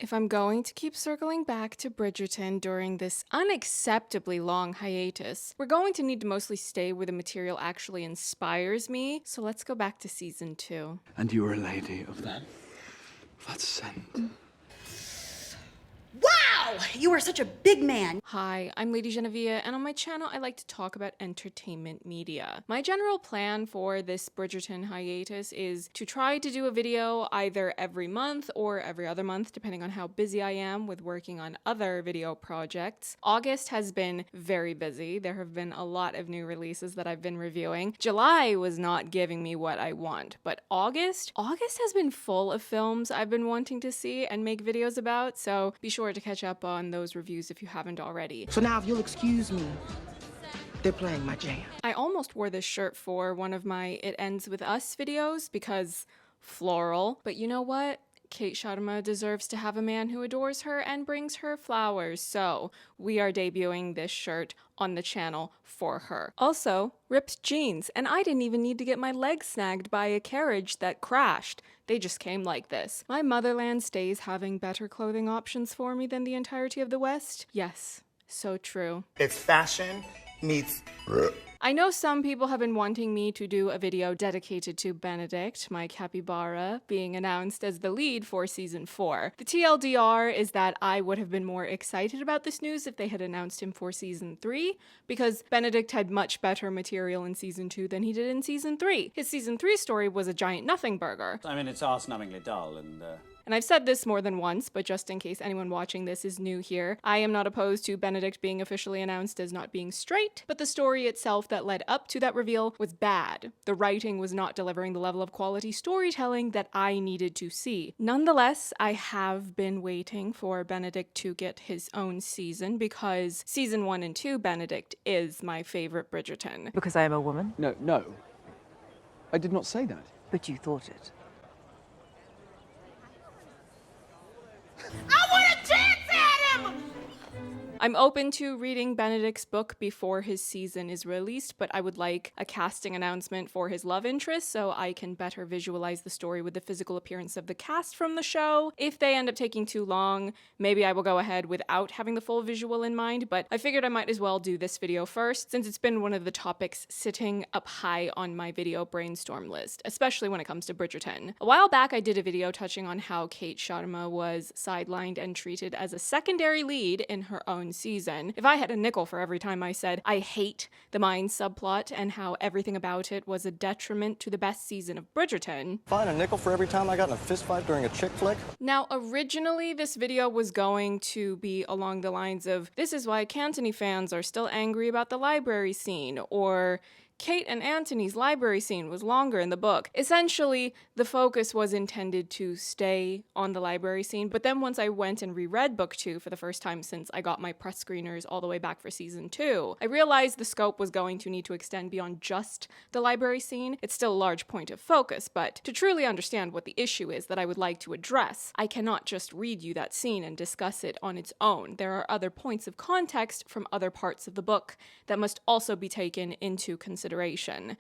If I'm going to keep circling back to Bridgerton during this unacceptably long hiatus, we're going to need to mostly stay where the material actually inspires me, so let's go back to season 2. And you are a lady of that scent. Wow! You are such a big man. Hi, I'm LadyJenevia, and on my channel I like to talk about entertainment media. My general plan for this Bridgerton hiatus is to try to do a video either every month or every other month, depending on how busy I am with working on other video projects. August has been very busy. There have been a lot of new releases that I've been reviewing. July was not giving me what I want, but August has been full of films I've been wanting to see and make videos about, so be sure to catch up on those reviews if you haven't already. So now if you'll excuse me, they're playing my jam. I almost wore this shirt for one of my It Ends With Us videos because floral, but you know what? Kate Sharma deserves to have a man who adores her and brings her flowers, so we are debuting this shirt on the channel for her. Also, ripped jeans, and I didn't even need to get my legs snagged by a carriage that crashed. They just came like this. My motherland stays having better clothing options for me than the entirety of the West. Yes, so true. It's fashion meets... I know some people have been wanting me to do a video dedicated to Benedict, my capybara, being announced as the lead for season 4. The TLDR is that I would have been more excited about this news if they had announced him for season 3, because Benedict had much better material in season 2 than he did in season 3. His season 3 story was a giant nothing burger. I mean, it's arse-numbingly dull, And I've said this more than once, but just in case anyone watching this is new here, I am not opposed to Benedict being officially announced as not being straight, but the story itself that led up to that reveal was bad. The writing was not delivering the level of quality storytelling that I needed to see. Nonetheless, I have been waiting for Benedict to get his own season because season 1 and 2 Benedict is my favorite Bridgerton. Because I am a woman? No. I did not say that. But you thought it. I want a chance at him! I'm open to reading Benedict's book before his season is released, but I would like a casting announcement for his love interest so I can better visualize the story with the physical appearance of the cast from the show. If they end up taking too long, maybe I will go ahead without having the full visual in mind, but I figured I might as well do this video first since it's been one of the topics sitting up high on my video brainstorm list, especially when it comes to Bridgerton. A while back I did a video touching on how Kate Sharma was sidelined and treated as a secondary lead in her own season. If I had a nickel for every time I said I hate the Mine subplot and how everything about it was a detriment to the best season of Bridgerton. Fine, a nickel for every time I got in a fist fight during a chick flick? Now, originally this video was going to be along the lines of, this is why Kathani fans are still angry about the library scene, or Kate and Anthony's library scene was longer in the book. Essentially, the focus was intended to stay on the library scene, but then once I went and reread book 2 for the first time since I got my press screeners all the way back for season 2, I realized the scope was going to need to extend beyond just the library scene. It's still a large point of focus, but to truly understand what the issue is that I would like to address, I cannot just read you that scene and discuss it on its own. There are other points of context from other parts of the book that must also be taken into consideration.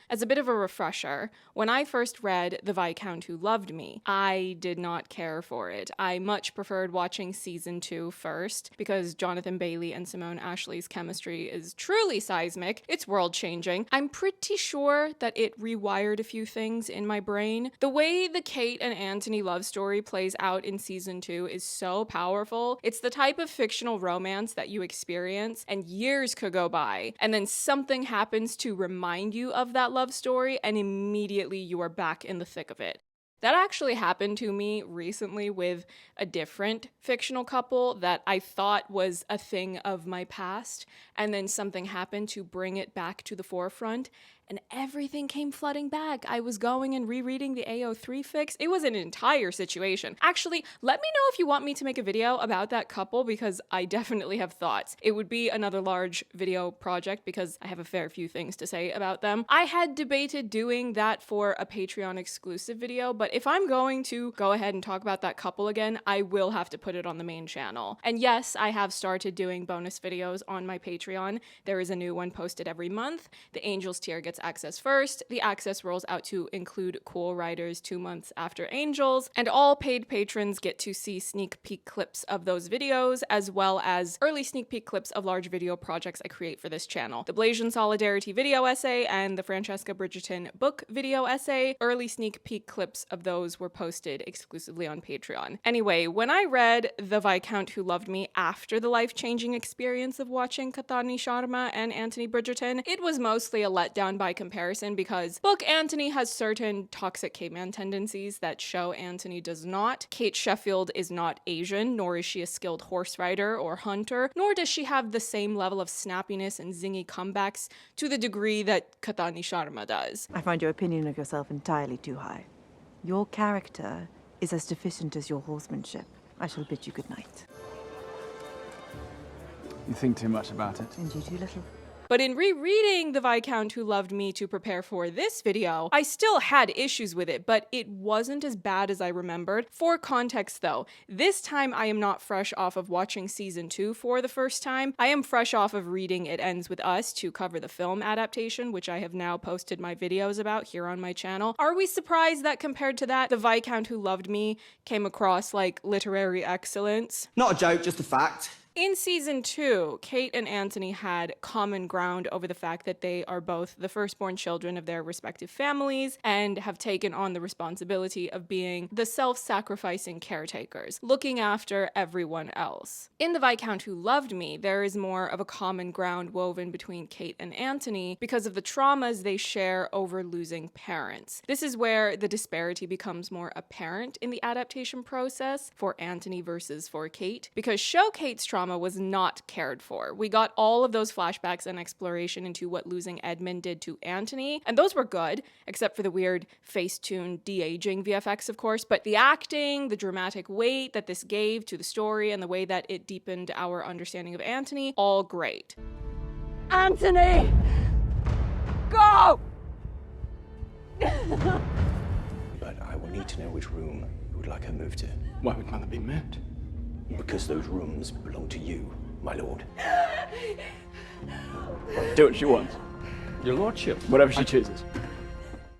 As a bit of a refresher, when I first read The Viscount Who Loved Me, I did not care for it. I much preferred watching season 2 first because Jonathan Bailey and Simone Ashley's chemistry is truly seismic. It's world-changing. I'm pretty sure that it rewired a few things in my brain. The way the Kate and Anthony love story plays out in season 2 is so powerful. It's the type of fictional romance that you experience and years could go by, and then something happens to remind you of that love story, and immediately you are back in the thick of it. That actually happened to me recently with a different fictional couple that I thought was a thing of my past, and then something happened to bring it back to the forefront, and everything came flooding back. I was going and rereading the AO3 fics. It was an entire situation. Actually, let me know if you want me to make a video about that couple because I definitely have thoughts. It would be another large video project because I have a fair few things to say about them. I had debated doing that for a Patreon exclusive video, but if I'm going to go ahead and talk about that couple again, I will have to put it on the main channel. And yes, I have started doing bonus videos on my Patreon. There is a new one posted every month. The Angels tier gets gets access first. The access rolls out to include Cool Riders 2 months after Angels, and all paid patrons get to see sneak peek clips of those videos, as well as early sneak peek clips of large video projects I create for this channel. The Blasian Solidarity video essay and the Francesca Bridgerton book video essay, early sneak peek clips of those were posted exclusively on Patreon. Anyway, when I read The Viscount Who Loved Me after the life-changing experience of watching Kathani, Sharma, and Anthony Bridgerton, it was mostly a letdown by comparison because book Anthony has certain toxic caveman tendencies that show Anthony does not. Kate Sheffield is not Asian, nor is she a skilled horse rider or hunter, nor does she have the same level of snappiness and zingy comebacks to the degree that Kathani Sharma does. I find your opinion of yourself entirely too high. Your character is as deficient as your horsemanship. I shall bid you good night. You think too much about it. And you too little. But in rereading The Viscount Who Loved Me to prepare for this video, I still had issues with it, but it wasn't as bad as I remembered. For context though, this time I am not fresh off of watching season 2 for the first time. I am fresh off of reading It Ends With Us to cover the film adaptation, which I have now posted my videos about here on my channel. Are we surprised that compared to that, The Viscount Who Loved Me came across like literary excellence? Not a joke, just a fact. In season 2, Kate and Anthony had common ground over the fact that they are both the firstborn children of their respective families and have taken on the responsibility of being the self-sacrificing caretakers, looking after everyone else. In The Viscount Who Loved Me, there is more of a common ground woven between Kate and Anthony because of the traumas they share over losing parents. This is where the disparity becomes more apparent in the adaptation process for Anthony versus for Kate, because show Kate's trauma was not cared for. We got all of those flashbacks and exploration into what losing Edmund did to Anthony, and those were good, except for the weird Facetune de-aging VFX, of course, but the acting, the dramatic weight that this gave to the story, and the way that it deepened our understanding of Anthony, all great. Anthony! Go! But I will need to know which room you would like her moved to. Why would Mother be moved? Because those rooms belong to you, my lord. Do what she wants. Your lordship. Whatever she chooses.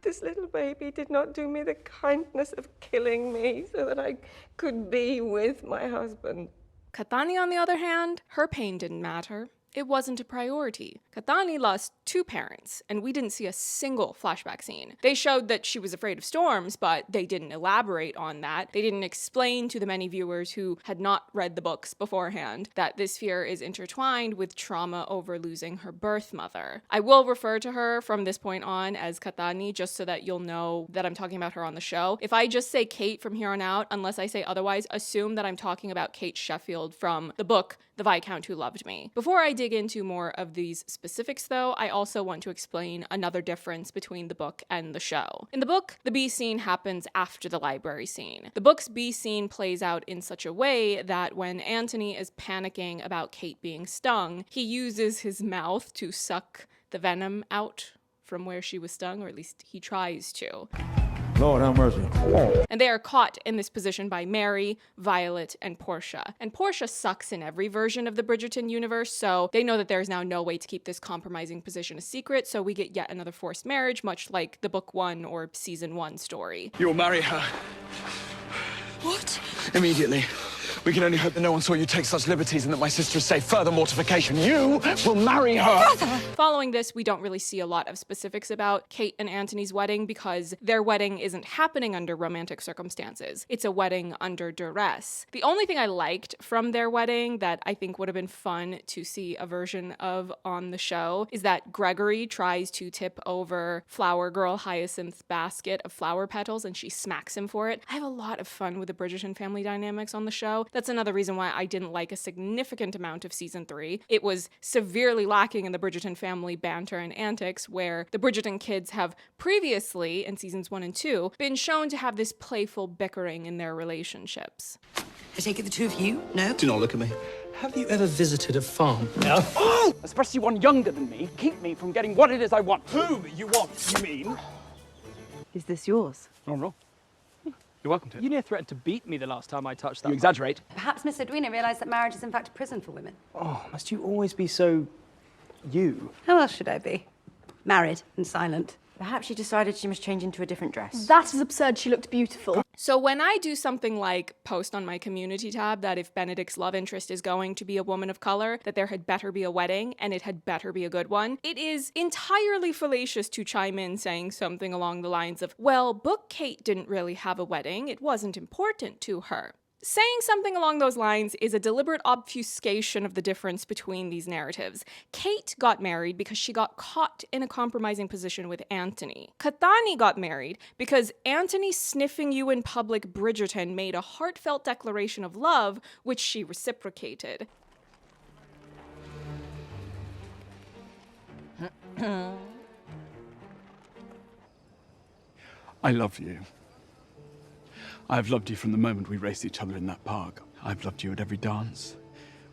This little baby did not do me the kindness of killing me so that I could be with my husband. Kathani, on the other hand, her pain didn't matter. It wasn't a priority. Kathani lost 2 parents, and we didn't see a single flashback scene. They showed that she was afraid of storms, but they didn't elaborate on that. They didn't explain to the many viewers who had not read the books beforehand that this fear is intertwined with trauma over losing her birth mother. I will refer to her from this point on as Kathani, just so that you'll know that I'm talking about her on the show. If I just say Kate from here on out, unless I say otherwise, assume that I'm talking about Kate Sheffield from the book The Viscount Who Loved Me. Before I dig into more of these specifics though, I also want to explain another difference between the book and the show. In the book, the B scene happens after the library scene. The book's B scene plays out in such a way that when Anthony is panicking about Kate being stung, he uses his mouth to suck the venom out from where she was stung, or at least he tries to. Lord have mercy. And they are caught in this position by Mary, Violet, and Portia. And Portia sucks in every version of the Bridgerton universe, so they know that there is now no way to keep this compromising position a secret, so we get yet another forced marriage, much like the book 1 or season 1 story. You'll marry her. What? Immediately. We can only hope that no one saw you take such liberties and that my sister is safe. Further mortification. You will marry her. Following this, we don't really see a lot of specifics about Kate and Anthony's wedding because their wedding isn't happening under romantic circumstances. It's a wedding under duress. The only thing I liked from their wedding that I think would have been fun to see a version of on the show is that Gregory tries to tip over Flower Girl Hyacinth's basket of flower petals and she smacks him for it. I have a lot of fun with the Bridgerton family dynamics on the show. That's another reason why I didn't like a significant amount of season 3. It was severely lacking in the Bridgerton family banter and antics, where the Bridgerton kids have previously, in seasons 1 and 2, been shown to have this playful bickering in their relationships. I take it the two of you? No? Do not look at me. Have you ever visited a farm? No. Oh! Especially one younger than me. Keep me from getting what it is I want. Whom you want, you mean? Is this yours? Oh, no. You're welcome to it. You near threatened to beat me the last time I touched that. You exaggerate. Perhaps Miss Edwina realised that marriage is in fact a prison for women. Oh, must you always be so... you? How else should I be? married and silent. Perhaps she decided she must change into a different dress. That is absurd. She looked beautiful. So when I do something like post on my community tab that if Benedict's love interest is going to be a woman of color, that there had better be a wedding and it had better be a good one, it is entirely fallacious to chime in saying something along the lines of, well, Book Kate didn't really have a wedding. It wasn't important to her. Saying something along those lines is a deliberate obfuscation of the difference between these narratives. Kate got married because she got caught in a compromising position with Anthony. Kathani got married because Anthony sniffing you in public Bridgerton made a heartfelt declaration of love, which she reciprocated. I love you. I've loved you from the moment we raced each other in that park. I've loved you at every dance,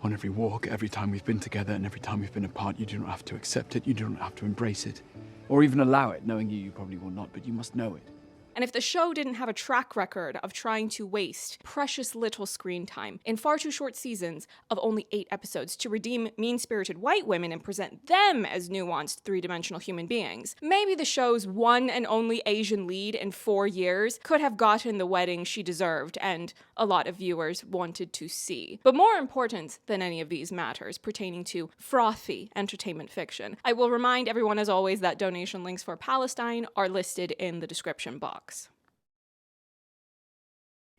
on every walk, every time we've been together, and every time we've been apart. You do not have to accept it, you do not have to embrace it, or even allow it. Knowing you probably will not, but you must know it. And if the show didn't have a track record of trying to waste precious little screen time in far too short seasons of only 8 episodes to redeem mean-spirited white women and present them as nuanced, three-dimensional human beings, maybe the show's one and only Asian lead in 4 years could have gotten the wedding she deserved and a lot of viewers wanted to see. But more important than any of these matters pertaining to frothy entertainment fiction, I will remind everyone as always that donation links for Palestine are listed in the description box.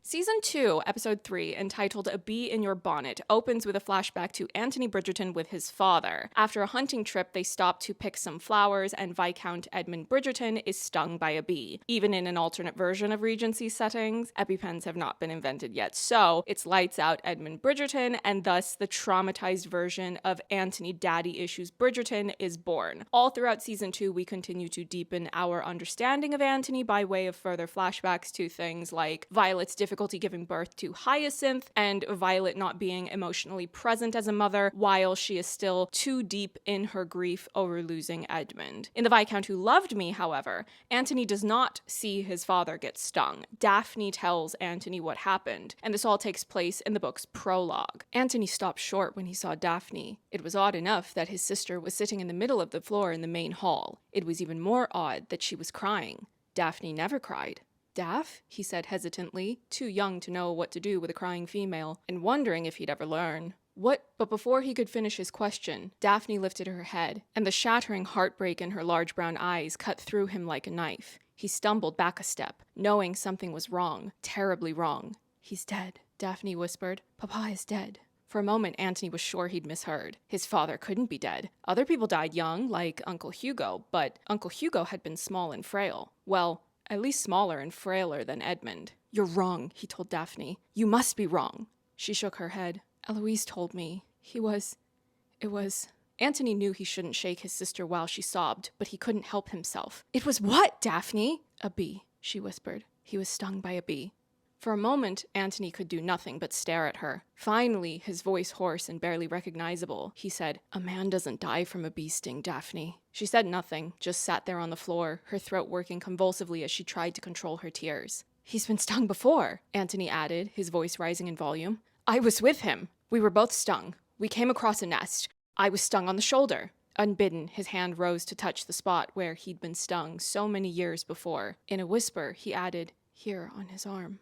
Season 2, Episode 3, entitled A Bee in Your Bonnet, opens with a flashback to Anthony Bridgerton with his father. After a hunting trip, they stop to pick some flowers, and Viscount Edmund Bridgerton is stung by a bee. Even in an alternate version of Regency settings, EpiPens have not been invented yet, so it's lights out Edmund Bridgerton, and thus the traumatized version of Anthony Daddy Issues Bridgerton is born. All throughout Season 2, we continue to deepen our understanding of Anthony by way of further flashbacks to things like Violet's difficulty giving birth to Hyacinth, and Violet not being emotionally present as a mother while she is still too deep in her grief over losing Edmund. In The Viscount Who Loved Me, however, Anthony does not see his father get stung. Daphne tells Anthony what happened, and this all takes place in the book's prologue. Anthony stopped short when he saw Daphne. It was odd enough that his sister was sitting in the middle of the floor in the main hall. It was even more odd that she was crying. Daphne never cried. "Daph?" he said hesitantly, too young to know what to do with a crying female, and wondering if he'd ever learn. "What?" But before he could finish his question, Daphne lifted her head, and the shattering heartbreak in her large brown eyes cut through him like a knife. He stumbled back a step, knowing something was wrong, terribly wrong. "He's dead," Daphne whispered. "Papa is dead." For a moment, Anthony was sure he'd misheard. His father couldn't be dead. Other people died young, like Uncle Hugo, but Uncle Hugo had been small and frail. Well, at least smaller and frailer than Edmund. "You're wrong," he told Daphne. "You must be wrong." She shook her head. "Eloise told me. It was... Anthony knew he shouldn't shake his sister while she sobbed, but he couldn't help himself. "It was what, Daphne?" "A bee," she whispered. "He was stung by a bee." For a moment, Anthony could do nothing but stare at her. Finally, his voice hoarse and barely recognizable, he said, "A man doesn't die from a bee sting, Daphne." She said nothing, just sat there on the floor, her throat working convulsively as she tried to control her tears. "He's been stung before," Anthony added, his voice rising in volume. "I was with him. We were both stung. We came across a nest. I was stung on the shoulder." Unbidden, his hand rose to touch the spot where he'd been stung so many years before. In a whisper, he added, "Here on his arm."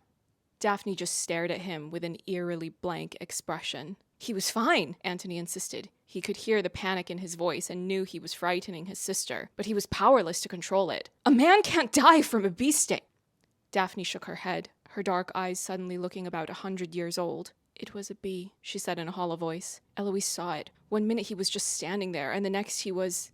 Daphne just stared at him with an eerily blank expression. "He was fine," Anthony insisted. He could hear the panic in his voice and knew he was frightening his sister, but he was powerless to control it. "A man can't die from a bee sting." Daphne shook her head, her dark eyes suddenly looking about 100 years old. "It was a bee," she said in a hollow voice. "Eloise saw it. One minute he was just standing there, and the next he was...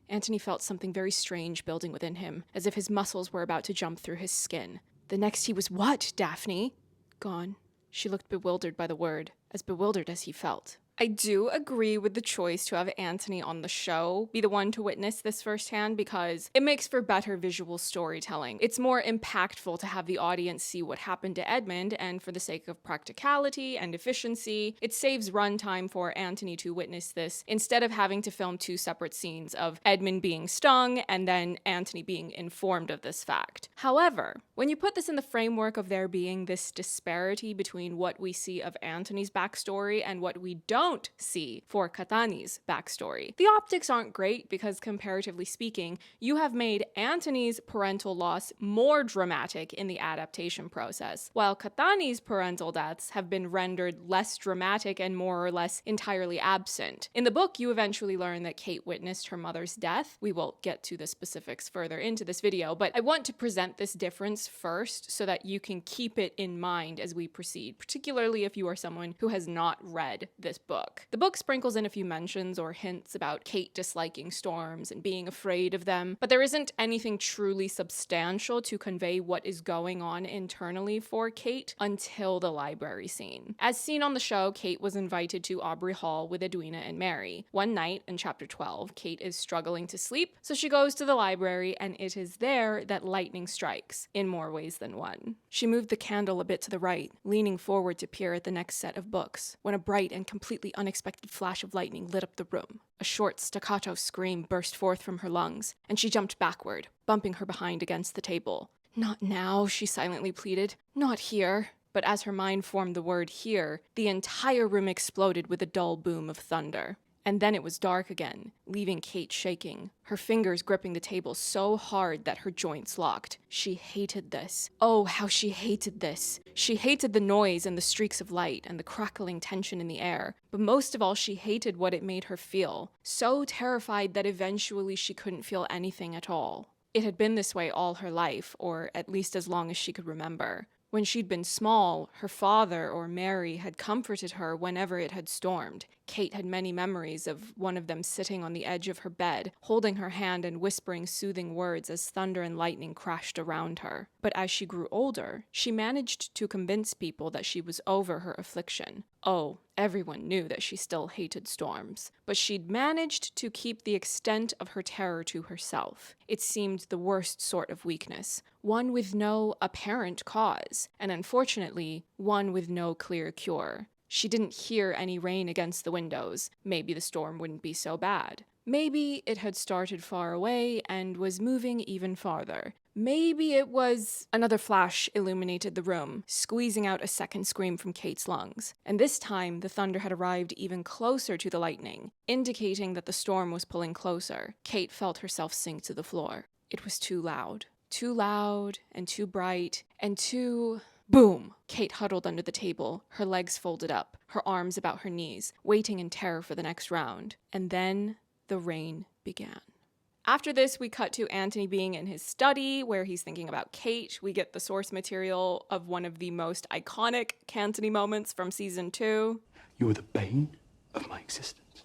Anthony felt something very strange building within him, as if his muscles were about to jump through his skin. "The next he was what, Daphne?" "Gone." She looked bewildered by the word, as bewildered as he felt. I do agree with the choice to have Anthony on the show be the one to witness this firsthand because it makes for better visual storytelling. It's more impactful to have the audience see what happened to Edmund, and for the sake of practicality and efficiency, it saves runtime for Anthony to witness this instead of having to film 2 separate scenes of Edmund being stung and then Anthony being informed of this fact. However, when you put this in the framework of there being this disparity between what we see of Anthony's backstory and what we don't don't see for Kathani's backstory. The optics aren't great because, comparatively speaking, you have made Anthony's parental loss more dramatic in the adaptation process, while Kathani's parental deaths have been rendered less dramatic and more or less entirely absent. In the book, you eventually learn that Kate witnessed her mother's death. We will get to the specifics further into this video, but I want to present this difference first so that you can keep it in mind as we proceed, particularly if you are someone who has not read this book. The book sprinkles in a few mentions or hints about Kate disliking storms and being afraid of them, but there isn't anything truly substantial to convey what is going on internally for Kate until the library scene. As seen on the show, Kate was invited to Aubrey Hall with Edwina and Mary. One night in chapter 12, Kate is struggling to sleep, so she goes to the library, and it is there that lightning strikes, in more ways than one. She moved the candle a bit to the right, leaning forward to peer at the next set of books, when a bright and completely unexpected flash of lightning lit up the room. A short staccato scream burst forth from her lungs, and she jumped backward, bumping her behind against the table. "Not now," she silently pleaded. "Not here." But as her mind formed the word "here," the entire room exploded with a dull boom of thunder. And then it was dark again, leaving Kate shaking, her fingers gripping the table so hard that her joints locked. She hated this. Oh, how she hated this. She hated the noise and the streaks of light and the crackling tension in the air. But most of all, she hated what it made her feel. So terrified that eventually she couldn't feel anything at all. It had been this way all her life, or at least as long as she could remember. When she'd been small, her father or Mary had comforted her whenever it had stormed. Kate had many memories of one of them sitting on the edge of her bed, holding her hand and whispering soothing words as thunder and lightning crashed around her. But as she grew older, she managed to convince people that she was over her affliction. Oh, everyone knew that she still hated storms, but she'd managed to keep the extent of her terror to herself. It seemed the worst sort of weakness, one with no apparent cause, and unfortunately, one with no clear cure. She didn't hear any rain against the windows. Maybe the storm wouldn't be so bad. Maybe it had started far away and was moving even farther. Maybe it was... Another flash illuminated the room, squeezing out a second scream from Kate's lungs. And this time, the thunder had arrived even closer to the lightning, indicating that the storm was pulling closer. Kate felt herself sink to the floor. It was too loud. Too loud, and too bright, and too... Boom! Kate huddled under the table, her legs folded up, her arms about her knees, waiting in terror for the next round. And then the rain began. After this, we cut to Anthony being in his study, where he's thinking about Kate. We get the source material of one of the most iconic Anthony moments from season 2. You were the bane of my existence.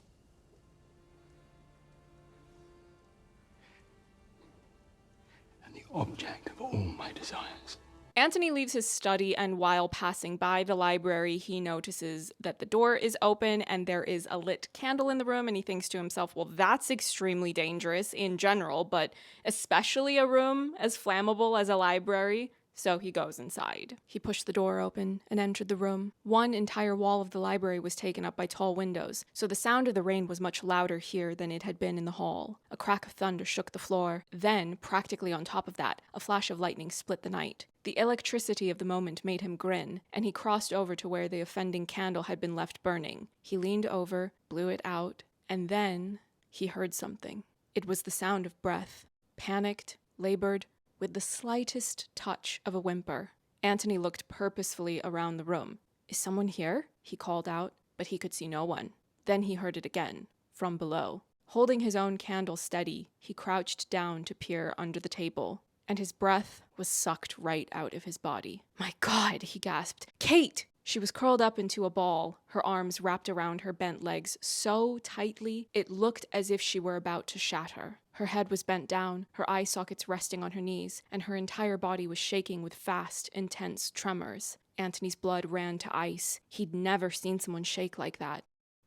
And the object of all my desires. Anthony leaves his study, and while passing by the library, he notices that the door is open and there is a lit candle in the room, and he thinks to himself, well, that's extremely dangerous in general, but especially a room as flammable as a library. So he goes inside. He pushed the door open and entered the room. One entire wall of the library was taken up by tall windows, so the sound of the rain was much louder here than it had been in the hall. A crack of thunder shook the floor. Then, practically on top of that, a flash of lightning split the night. The electricity of the moment made him grin, and he crossed over to where the offending candle had been left burning. He leaned over, blew it out, and then he heard something. It was the sound of breath, panicked, labored, with the slightest touch of a whimper. Anthony looked purposefully around the room. "Is someone here?" he called out, but he could see no one. Then he heard it again, from below. Holding his own candle steady, he crouched down to peer under the table, and his breath was sucked right out of his body. "My God," he gasped. "Kate!" She was curled up into a ball, her arms wrapped around her bent legs so tightly it looked as if she were about to shatter. Her head was bent down, her eye sockets resting on her knees, and her entire body was shaking with fast, intense tremors. Anthony's blood ran to ice. He'd never seen someone shake like that.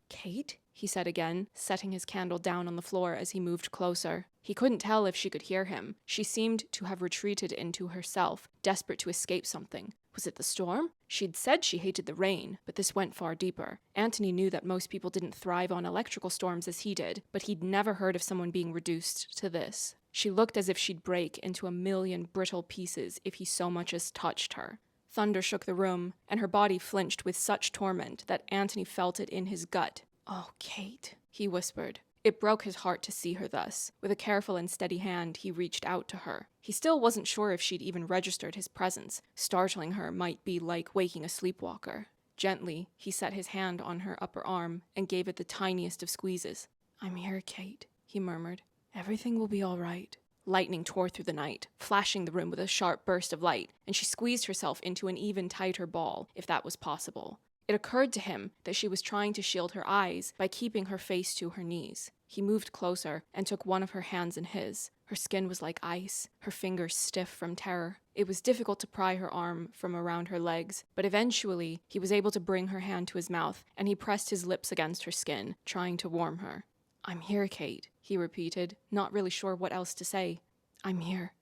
"Kate?" he said again, setting his candle down on the floor as he moved closer. He couldn't tell if she could hear him. She seemed to have retreated into herself, desperate to escape something. Was it the storm? She'd said she hated the rain, but this went far deeper. Anthony knew that most people didn't thrive on electrical storms as he did, but he'd never heard of someone being reduced to this. She looked as if she'd break into a million brittle pieces if he so much as touched her. Thunder shook the room, and her body flinched with such torment that Anthony felt it in his gut. "Oh, Kate," he whispered. It broke his heart to see her thus. With a careful and steady hand, he reached out to her. He still wasn't sure if she'd even registered his presence. Startling her might be like waking a sleepwalker. Gently, he set his hand on her upper arm and gave it the tiniest of squeezes. "I'm here, Kate," he murmured. "Everything will be all right." Lightning tore through the night, flashing the room with a sharp burst of light, and she squeezed herself into an even tighter ball, if that was possible. It occurred to him that she was trying to shield her eyes by keeping her face to her knees. He moved closer and took one of her hands in his. Her skin was like ice, her fingers stiff from terror. It was difficult to pry her arm from around her legs, but eventually he was able to bring her hand to his mouth, and he pressed his lips against her skin, trying to warm her. "I'm here, Kate," he repeated, not really sure what else to say. "I'm here.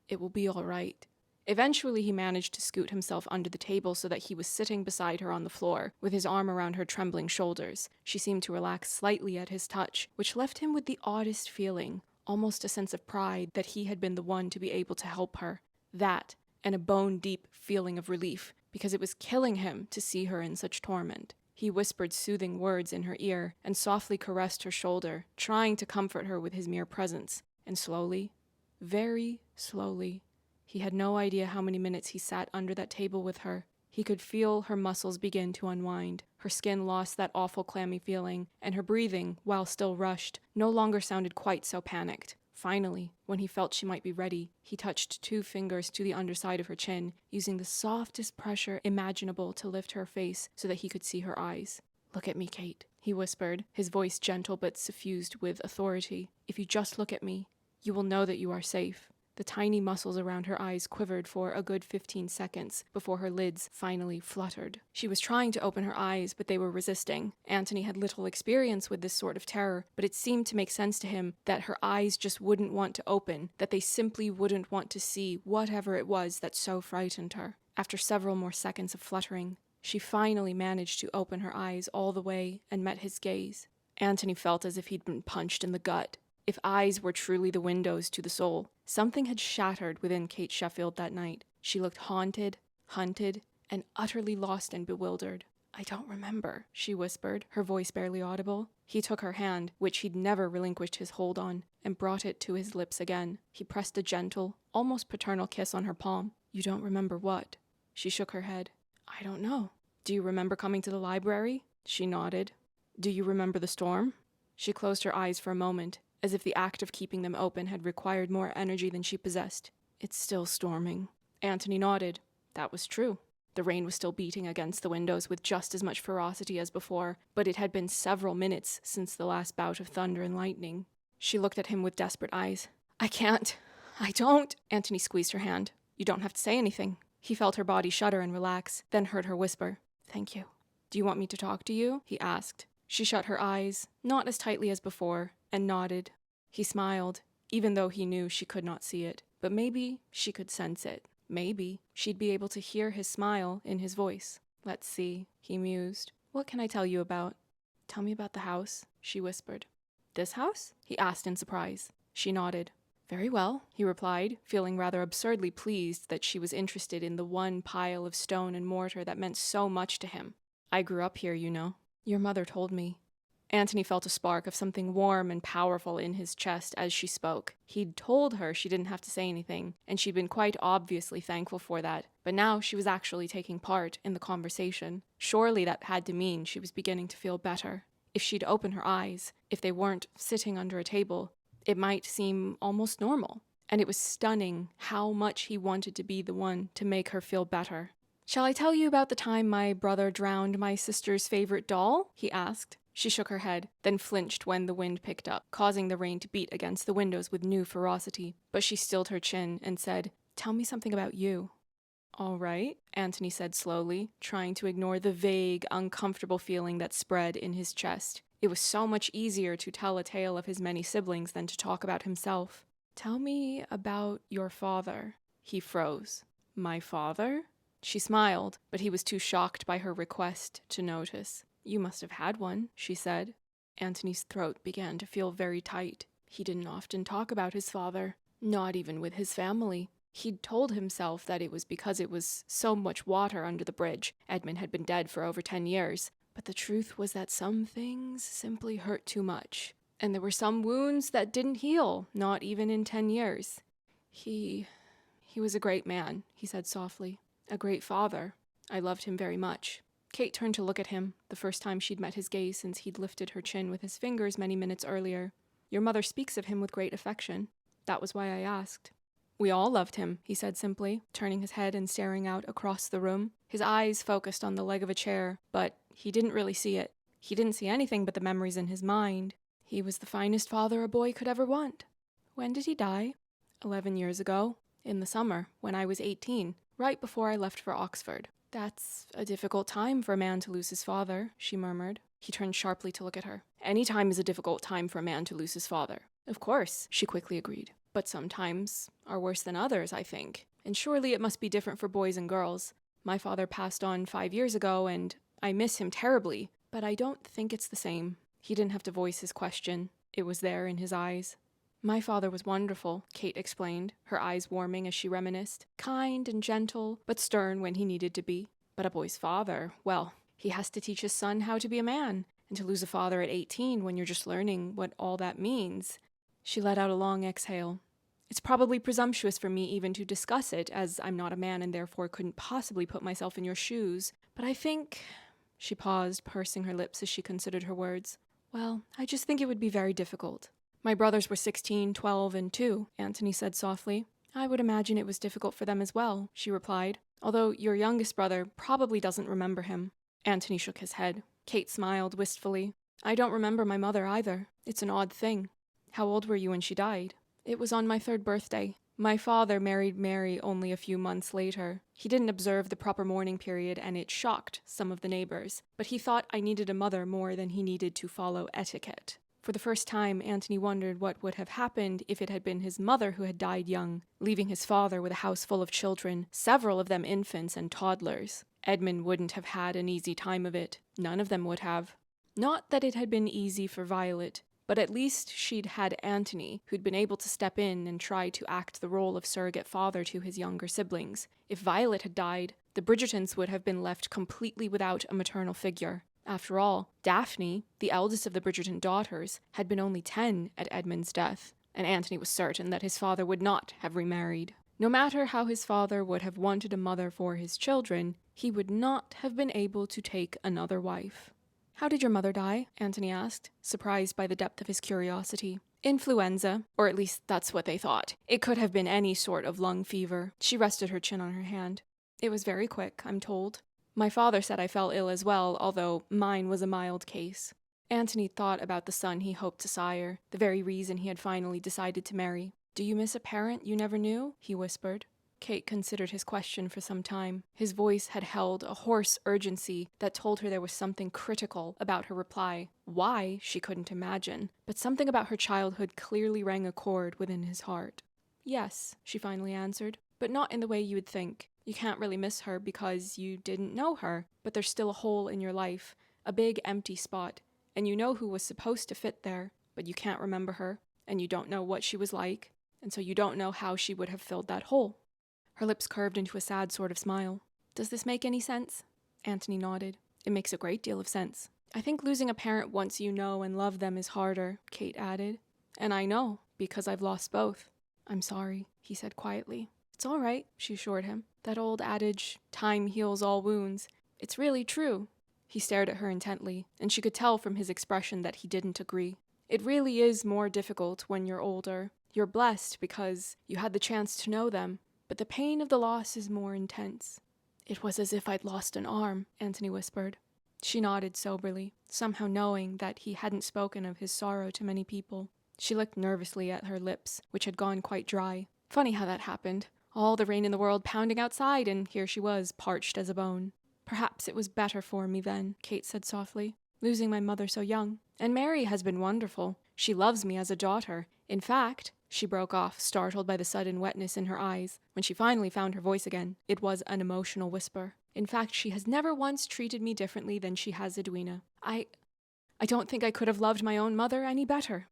It will be all right." Eventually, he managed to scoot himself under the table so that he was sitting beside her on the floor, with his arm around her trembling shoulders. She seemed to relax slightly at his touch, which left him with the oddest feeling, almost a sense of pride that he had been the one to be able to help her. That, and a bone-deep feeling of relief, because it was killing him to see her in such torment. He whispered soothing words in her ear and softly caressed her shoulder, trying to comfort her with his mere presence. And slowly, very slowly, he had no idea how many minutes he sat under that table with her. He could feel her muscles begin to unwind. Her skin lost that awful clammy feeling, and her breathing, while still rushed, no longer sounded quite so panicked. Finally, when he felt she might be ready, he touched 2 fingers to the underside of her chin, using the softest pressure imaginable to lift her face so that he could see her eyes. "Look at me, Kate," he whispered, his voice gentle but suffused with authority. "If you just look at me, you will know that you are safe." The tiny muscles around her eyes quivered for a good 15 seconds before her lids finally fluttered. She was trying to open her eyes, but they were resisting. Anthony had little experience with this sort of terror, but it seemed to make sense to him that her eyes just wouldn't want to open, that they simply wouldn't want to see whatever it was that so frightened her. After several more seconds of fluttering, she finally managed to open her eyes all the way and met his gaze. Anthony felt as if he'd been punched in the gut. If eyes were truly the windows to the soul, something had shattered within Kate Sheffield that night. She looked haunted, hunted, and utterly lost and bewildered. "I don't remember," she whispered, her voice barely audible. He took her hand, which he'd never relinquished his hold on, and brought it to his lips again. He pressed a gentle, almost paternal kiss on her palm. "You don't remember what?" She shook her head. "I don't know." "Do you remember coming to the library?" She nodded. "Do you remember the storm?" She closed her eyes for a moment, as if the act of keeping them open had required more energy than she possessed. "It's still storming." Anthony nodded. That was true. The rain was still beating against the windows with just as much ferocity as before, but it had been several minutes since the last bout of thunder and lightning. She looked at him with desperate eyes. "I can't. I don't." Anthony squeezed her hand. "You don't have to say anything." He felt her body shudder and relax, then heard her whisper, "Thank you." "Do you want me to talk to you?" he asked. She shut her eyes, not as tightly as before, and nodded. He smiled, even though he knew she could not see it. But maybe she could sense it. Maybe she'd be able to hear his smile in his voice. "Let's see," he mused. "What can I tell you about?" "Tell me about the house," she whispered. "This house?" he asked in surprise. She nodded. "Very well," he replied, feeling rather absurdly pleased that she was interested in the one pile of stone and mortar that meant so much to him. "I grew up here, you know. Your mother told me." Anthony felt a spark of something warm and powerful in his chest as she spoke. He'd told her she didn't have to say anything, and she'd been quite obviously thankful for that. But now she was actually taking part in the conversation. Surely that had to mean she was beginning to feel better. If she'd open her eyes, if they weren't sitting under a table, it might seem almost normal. And it was stunning how much he wanted to be the one to make her feel better. "Shall I tell you about the time my brother drowned my sister's favorite doll?" he asked. She shook her head, then flinched when the wind picked up, causing the rain to beat against the windows with new ferocity. But she stilled her chin and said, "Tell me something about you." "All right," Anthony said slowly, trying to ignore the vague, uncomfortable feeling that spread in his chest. It was so much easier to tell a tale of his many siblings than to talk about himself. "Tell me about your father." He froze. "My father?" She smiled, but he was too shocked by her request to notice. "You must have had one," she said. Anthony's throat began to feel very tight. He didn't often talk about his father, not even with his family. He'd told himself that it was because it was so much water under the bridge. Edmund had been dead for over 10 years. But the truth was that some things simply hurt too much. And there were some wounds that didn't heal, not even in 10 years. He was a great man, he said softly. A great father. I loved him very much. Kate turned to look at him, the first time she'd met his gaze since he'd lifted her chin with his fingers many minutes earlier. Your mother speaks of him with great affection. That was why I asked. We all loved him, he said simply, turning his head and staring out across the room. His eyes focused on the leg of a chair, but he didn't really see it. He didn't see anything but the memories in his mind. He was the finest father a boy could ever want. When did he die? 11 years ago. In the summer, when I was 18, right before I left for Oxford. That's a difficult time for a man to lose his father, she murmured. He turned sharply to look at her. Any time is a difficult time for a man to lose his father. Of course, she quickly agreed. But some times are worse than others, I think. And surely it must be different for boys and girls. My father passed on 5 years ago, and I miss him terribly. But I don't think it's the same. He didn't have to voice his question. It was there in his eyes. My father was wonderful, Kate explained, her eyes warming as she reminisced. Kind and gentle, but stern when he needed to be. But a boy's father, well, he has to teach his son how to be a man. And to lose a father at 18 when you're just learning what all that means. She let out a long exhale. It's probably presumptuous for me even to discuss it, as I'm not a man and therefore couldn't possibly put myself in your shoes. But I think... She paused, pursing her lips as she considered her words. Well, I just think it would be very difficult. My brothers were 16, 12, and 2, Anthony said softly. I would imagine it was difficult for them as well, she replied, although your youngest brother probably doesn't remember him. Anthony shook his head. Kate smiled wistfully. I don't remember my mother either. It's an odd thing. How old were you when she died? It was on my 3rd birthday. My father married Mary only a few months later. He didn't observe the proper mourning period, and it shocked some of the neighbors. But he thought I needed a mother more than he needed to follow etiquette. For the first time, Anthony wondered what would have happened if it had been his mother who had died young, leaving his father with a house full of children, several of them infants and toddlers. Edmund wouldn't have had an easy time of it. None of them would have. Not that it had been easy for Violet, but at least she'd had Anthony, who'd been able to step in and try to act the role of surrogate father to his younger siblings. If Violet had died, the Bridgertons would have been left completely without a maternal figure. After all, Daphne, the eldest of the Bridgerton daughters, had been only 10 at Edmund's death, and Anthony was certain that his father would not have remarried. No matter how his father would have wanted a mother for his children, he would not have been able to take another wife. How did your mother die? Anthony asked, surprised by the depth of his curiosity. Influenza, or at least that's what they thought. It could have been any sort of lung fever. She rested her chin on her hand. It was very quick, I'm told. My father said I fell ill as well, although mine was a mild case. Anthony thought about the son he hoped to sire, the very reason he had finally decided to marry. Do you miss a parent you never knew? He whispered. Kate considered his question for some time. His voice had held a hoarse urgency that told her there was something critical about her reply. Why, she couldn't imagine, but something about her childhood clearly rang a chord within his heart. Yes, she finally answered, but not in the way you would think. You can't really miss her because you didn't know her, but there's still a hole in your life, a big empty spot, and you know who was supposed to fit there, but you can't remember her, and you don't know what she was like, and so you don't know how she would have filled that hole. Her lips curved into a sad sort of smile. Does this make any sense? Anthony nodded. It makes a great deal of sense. I think losing a parent once you know and love them is harder, Kate added. And I know, because I've lost both. I'm sorry, he said quietly. It's all right, she assured him. That old adage, time heals all wounds. It's really true. He stared at her intently, and she could tell from his expression that he didn't agree. It really is more difficult when you're older. You're blessed because you had the chance to know them, but the pain of the loss is more intense. It was as if I'd lost an arm, Anthony whispered. She nodded soberly, somehow knowing that he hadn't spoken of his sorrow to many people. She looked nervously at her lips, which had gone quite dry. Funny how that happened. All the rain in the world pounding outside, and here she was, parched as a bone. Perhaps it was better for me then, Kate said softly, losing my mother so young. And Mary has been wonderful. She loves me as a daughter. In fact, she broke off, startled by the sudden wetness in her eyes. When she finally found her voice again, it was an emotional whisper. In fact, she has never once treated me differently than she has Edwina. I don't think I could have loved my own mother any better.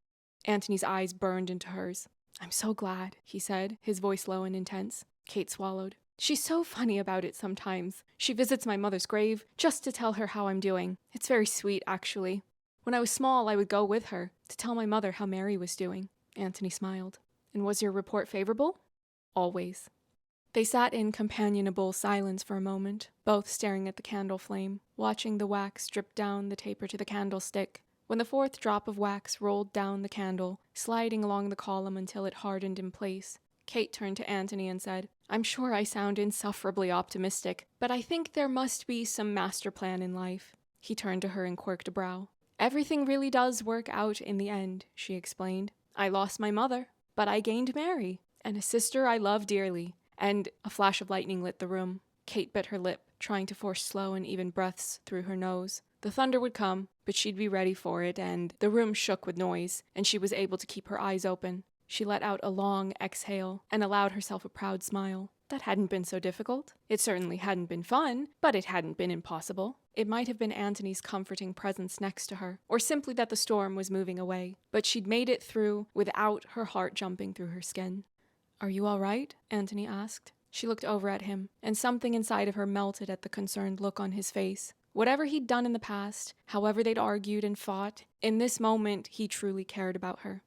Anthony's eyes burned into hers. I'm so glad, he said, his voice low and intense. Kate swallowed. She's so funny about it sometimes. She visits my mother's grave just to tell her how I'm doing. It's very sweet, actually. When I was small, I would go with her to tell my mother how Mary was doing. Anthony smiled. And was your report favorable? Always. They sat in companionable silence for a moment, both staring at the candle flame, watching the wax drip down the taper to the candlestick. When the fourth drop of wax rolled down the candle, sliding along the column until it hardened in place, Kate turned to Anthony and said, I'm sure I sound insufferably optimistic, but I think there must be some master plan in life. He turned to her and quirked a brow. Everything really does work out in the end, she explained. I lost my mother, but I gained Mary, and a sister I love dearly. And a flash of lightning lit the room. Kate bit her lip, trying to force slow and even breaths through her nose. The thunder would come, but she'd be ready for it, and the room shook with noise, and she was able to keep her eyes open. She let out a long exhale and allowed herself a proud smile. That hadn't been so difficult. It certainly hadn't been fun, but it hadn't been impossible. It might have been Anthony's comforting presence next to her, or simply that the storm was moving away, but she'd made it through without her heart jumping through her skin. Are you all right? Anthony asked. She looked over at him, and something inside of her melted at the concerned look on his face. Whatever he'd done in the past, however they'd argued and fought, in this moment he truly cared about her.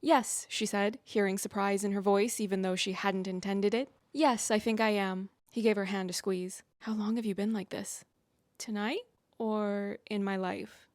Yes, she said, hearing surprise in her voice even though she hadn't intended it. Yes, I think I am. He gave her hand a squeeze. How long have you been like this? Tonight? Or in my life?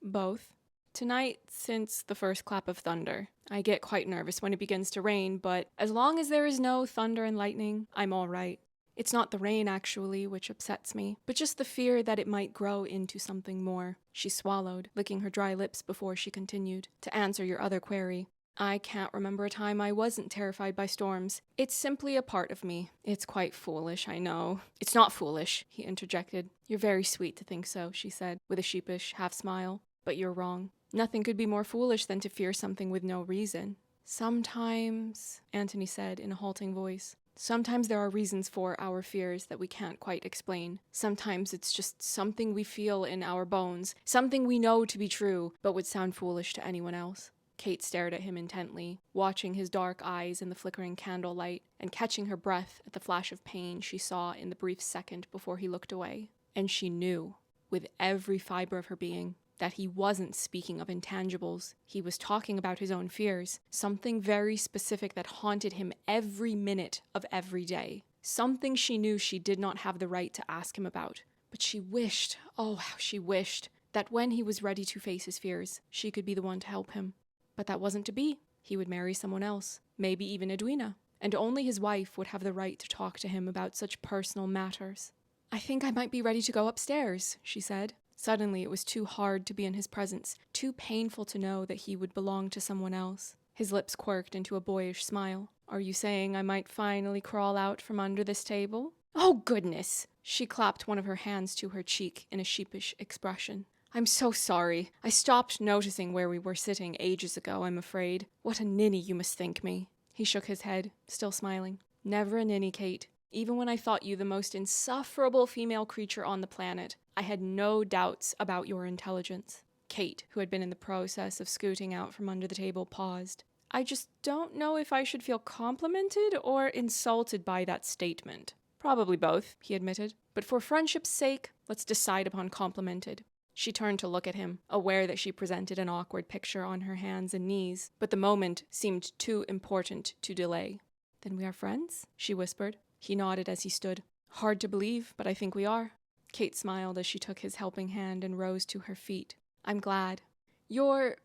Both. Tonight, since the first clap of thunder. I get quite nervous when it begins to rain, but as long as there is no thunder and lightning, I'm all right. It's not the rain, actually, which upsets me, but just the fear that it might grow into something more. She swallowed, licking her dry lips before she continued. To answer your other query, I can't remember a time I wasn't terrified by storms. It's simply a part of me. It's quite foolish, I know. It's not foolish, he interjected. You're very sweet to think so, she said, with a sheepish half-smile. But you're wrong. Nothing could be more foolish than to fear something with no reason. Sometimes, Anthony said in a halting voice, sometimes there are reasons for our fears that we can't quite explain. Sometimes it's just something we feel in our bones, something we know to be true, but would sound foolish to anyone else. Kate stared at him intently, watching his dark eyes in the flickering candlelight, and catching her breath at the flash of pain she saw in the brief second before he looked away. And she knew, with every fiber of her being, that he wasn't speaking of intangibles. He was talking about his own fears, something very specific that haunted him every minute of every day. Something she knew she did not have the right to ask him about. But she wished, oh how she wished, that when he was ready to face his fears, she could be the one to help him. But that wasn't to be. He would marry someone else, maybe even Edwina, and only his wife would have the right to talk to him about such personal matters. I think I might be ready to go upstairs, she said. Suddenly it was too hard to be in his presence, too painful to know that he would belong to someone else. His lips quirked into a boyish smile. Are you saying I might finally crawl out from under this table? Oh, goodness! She clapped one of her hands to her cheek in a sheepish expression. I'm so sorry. I stopped noticing where we were sitting ages ago, I'm afraid. What a ninny you must think me. He shook his head, still smiling. Never a ninny, Kate. Even when I thought you the most insufferable female creature on the planet, I had no doubts about your intelligence. Kate, who had been in the process of scooting out from under the table, paused. I just don't know if I should feel complimented or insulted by that statement. Probably both, he admitted. But for friendship's sake, let's decide upon complimented. She turned to look at him, aware that she presented an awkward picture on her hands and knees, but the moment seemed too important to delay. Then we are friends? She whispered. He nodded as he stood. Hard to believe, but I think we are. Kate smiled as she took his helping hand and rose to her feet. I'm glad. You're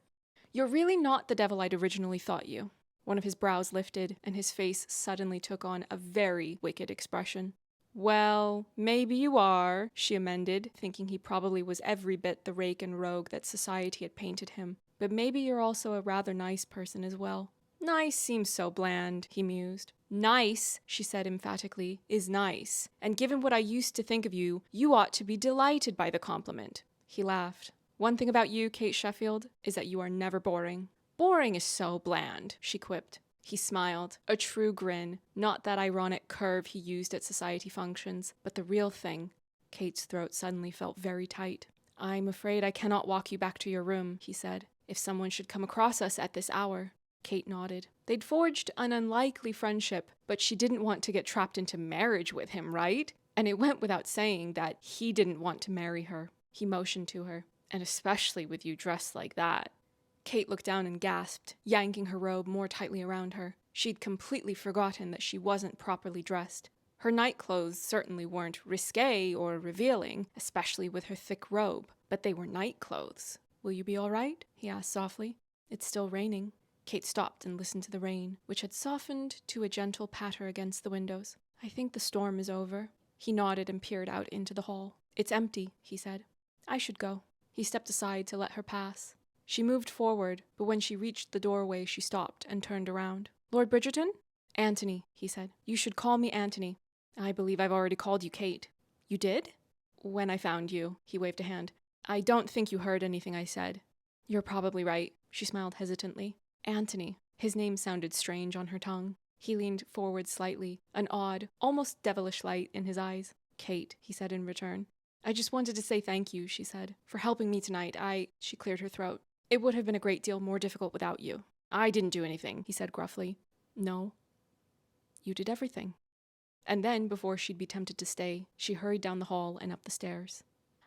really not the devil I'd originally thought you. One of his brows lifted, and his face suddenly took on a very wicked expression. Well, maybe you are, she amended, thinking he probably was every bit the rake and rogue that society had painted him. But maybe you're also a rather nice person as well. Nice seems so bland, he mused. Nice, she said emphatically, is nice. And given what I used to think of you, you ought to be delighted by the compliment. He laughed. One thing about you, Kate Sheffield, is that you are never boring. Boring is so bland, she quipped. He smiled, a true grin, not that ironic curve he used at society functions, but the real thing. Kate's throat suddenly felt very tight. I'm afraid I cannot walk you back to your room, he said. If someone should come across us at this hour. Kate nodded. They'd forged an unlikely friendship, but she didn't want to get trapped into marriage with him, right? And it went without saying that he didn't want to marry her. He motioned to her. And especially with you dressed like that. Kate looked down and gasped, yanking her robe more tightly around her. She'd completely forgotten that she wasn't properly dressed. Her night clothes certainly weren't risque or revealing, especially with her thick robe, but they were night clothes. "Will you be all right?" he asked softly. "It's still raining." Kate stopped and listened to the rain, which had softened to a gentle patter against the windows. "I think the storm is over." He nodded and peered out into the hall. "It's empty," he said. "I should go." He stepped aside to let her pass. She moved forward, but when she reached the doorway, she stopped and turned around. "Lord Bridgerton?" "Anthony," he said. "You should call me Anthony." "I believe I've already called you Kate." "You did?" "When I found you." He waved a hand. "I don't think you heard anything I said." "You're probably right." She smiled hesitantly. "Anthony." His name sounded strange on her tongue. He leaned forward slightly, an odd, almost devilish light in his eyes. "Kate," he said in return. "I just wanted to say thank you," she said, "for helping me tonight. She cleared her throat. "It would have been a great deal more difficult without you." "I didn't do anything," he said gruffly. "No. You did everything." And then, before she'd be tempted to stay, she hurried down the hall and up the stairs.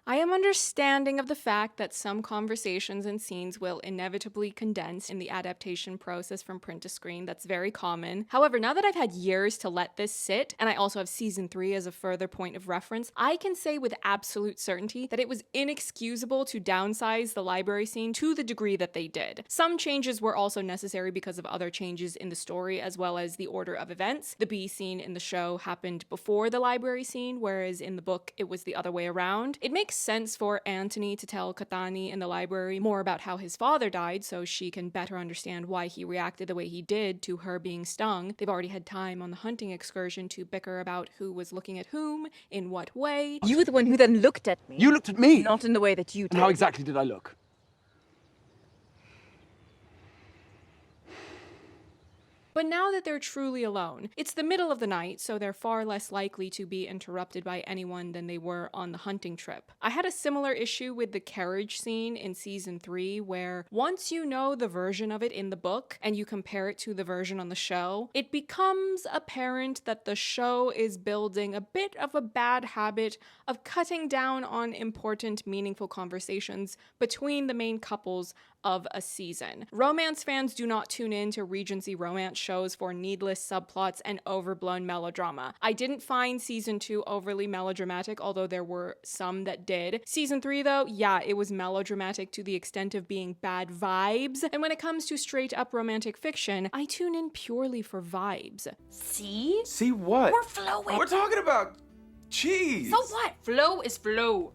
I am understanding of the fact that some conversations and scenes will inevitably condense in the adaptation process from print to screen. That's very common. However, now that I've had years to let this sit, and I also have season 3 as a further point of reference, I can say with absolute certainty that it was inexcusable to downsize the library scene to the degree that they did. Some changes were also necessary because of other changes in the story as well as the order of events. The B scene in the show happened before the library scene, whereas in the book it was the other way around. It makes sense for Anthony to tell Kathani in the library more about how his father died so she can better understand why he reacted the way he did to her being stung. They've already had time on the hunting excursion to bicker about who was looking at whom, in what way. You were the one who then looked at me. You looked at me! Not in the way that you did. And how exactly did I look? But now that they're truly alone, it's the middle of the night, so they're far less likely to be interrupted by anyone than they were on the hunting trip. I had a similar issue with the carriage scene in season 3, where once you know the version of it in the book and you compare it to the version on the show, it becomes apparent that the show is building a bit of a bad habit of cutting down on important, meaningful conversations between the main couples of a season. Romance fans do not tune in to Regency romance shows for needless subplots and overblown melodrama. I didn't find season 2 overly melodramatic, although there were some that did. Season 3 though, yeah, it was melodramatic to the extent of being bad vibes. And when it comes to straight up romantic fiction, I tune in purely for vibes. See? See what? We're flowing. We're talking about cheese. So what? Flow is flow.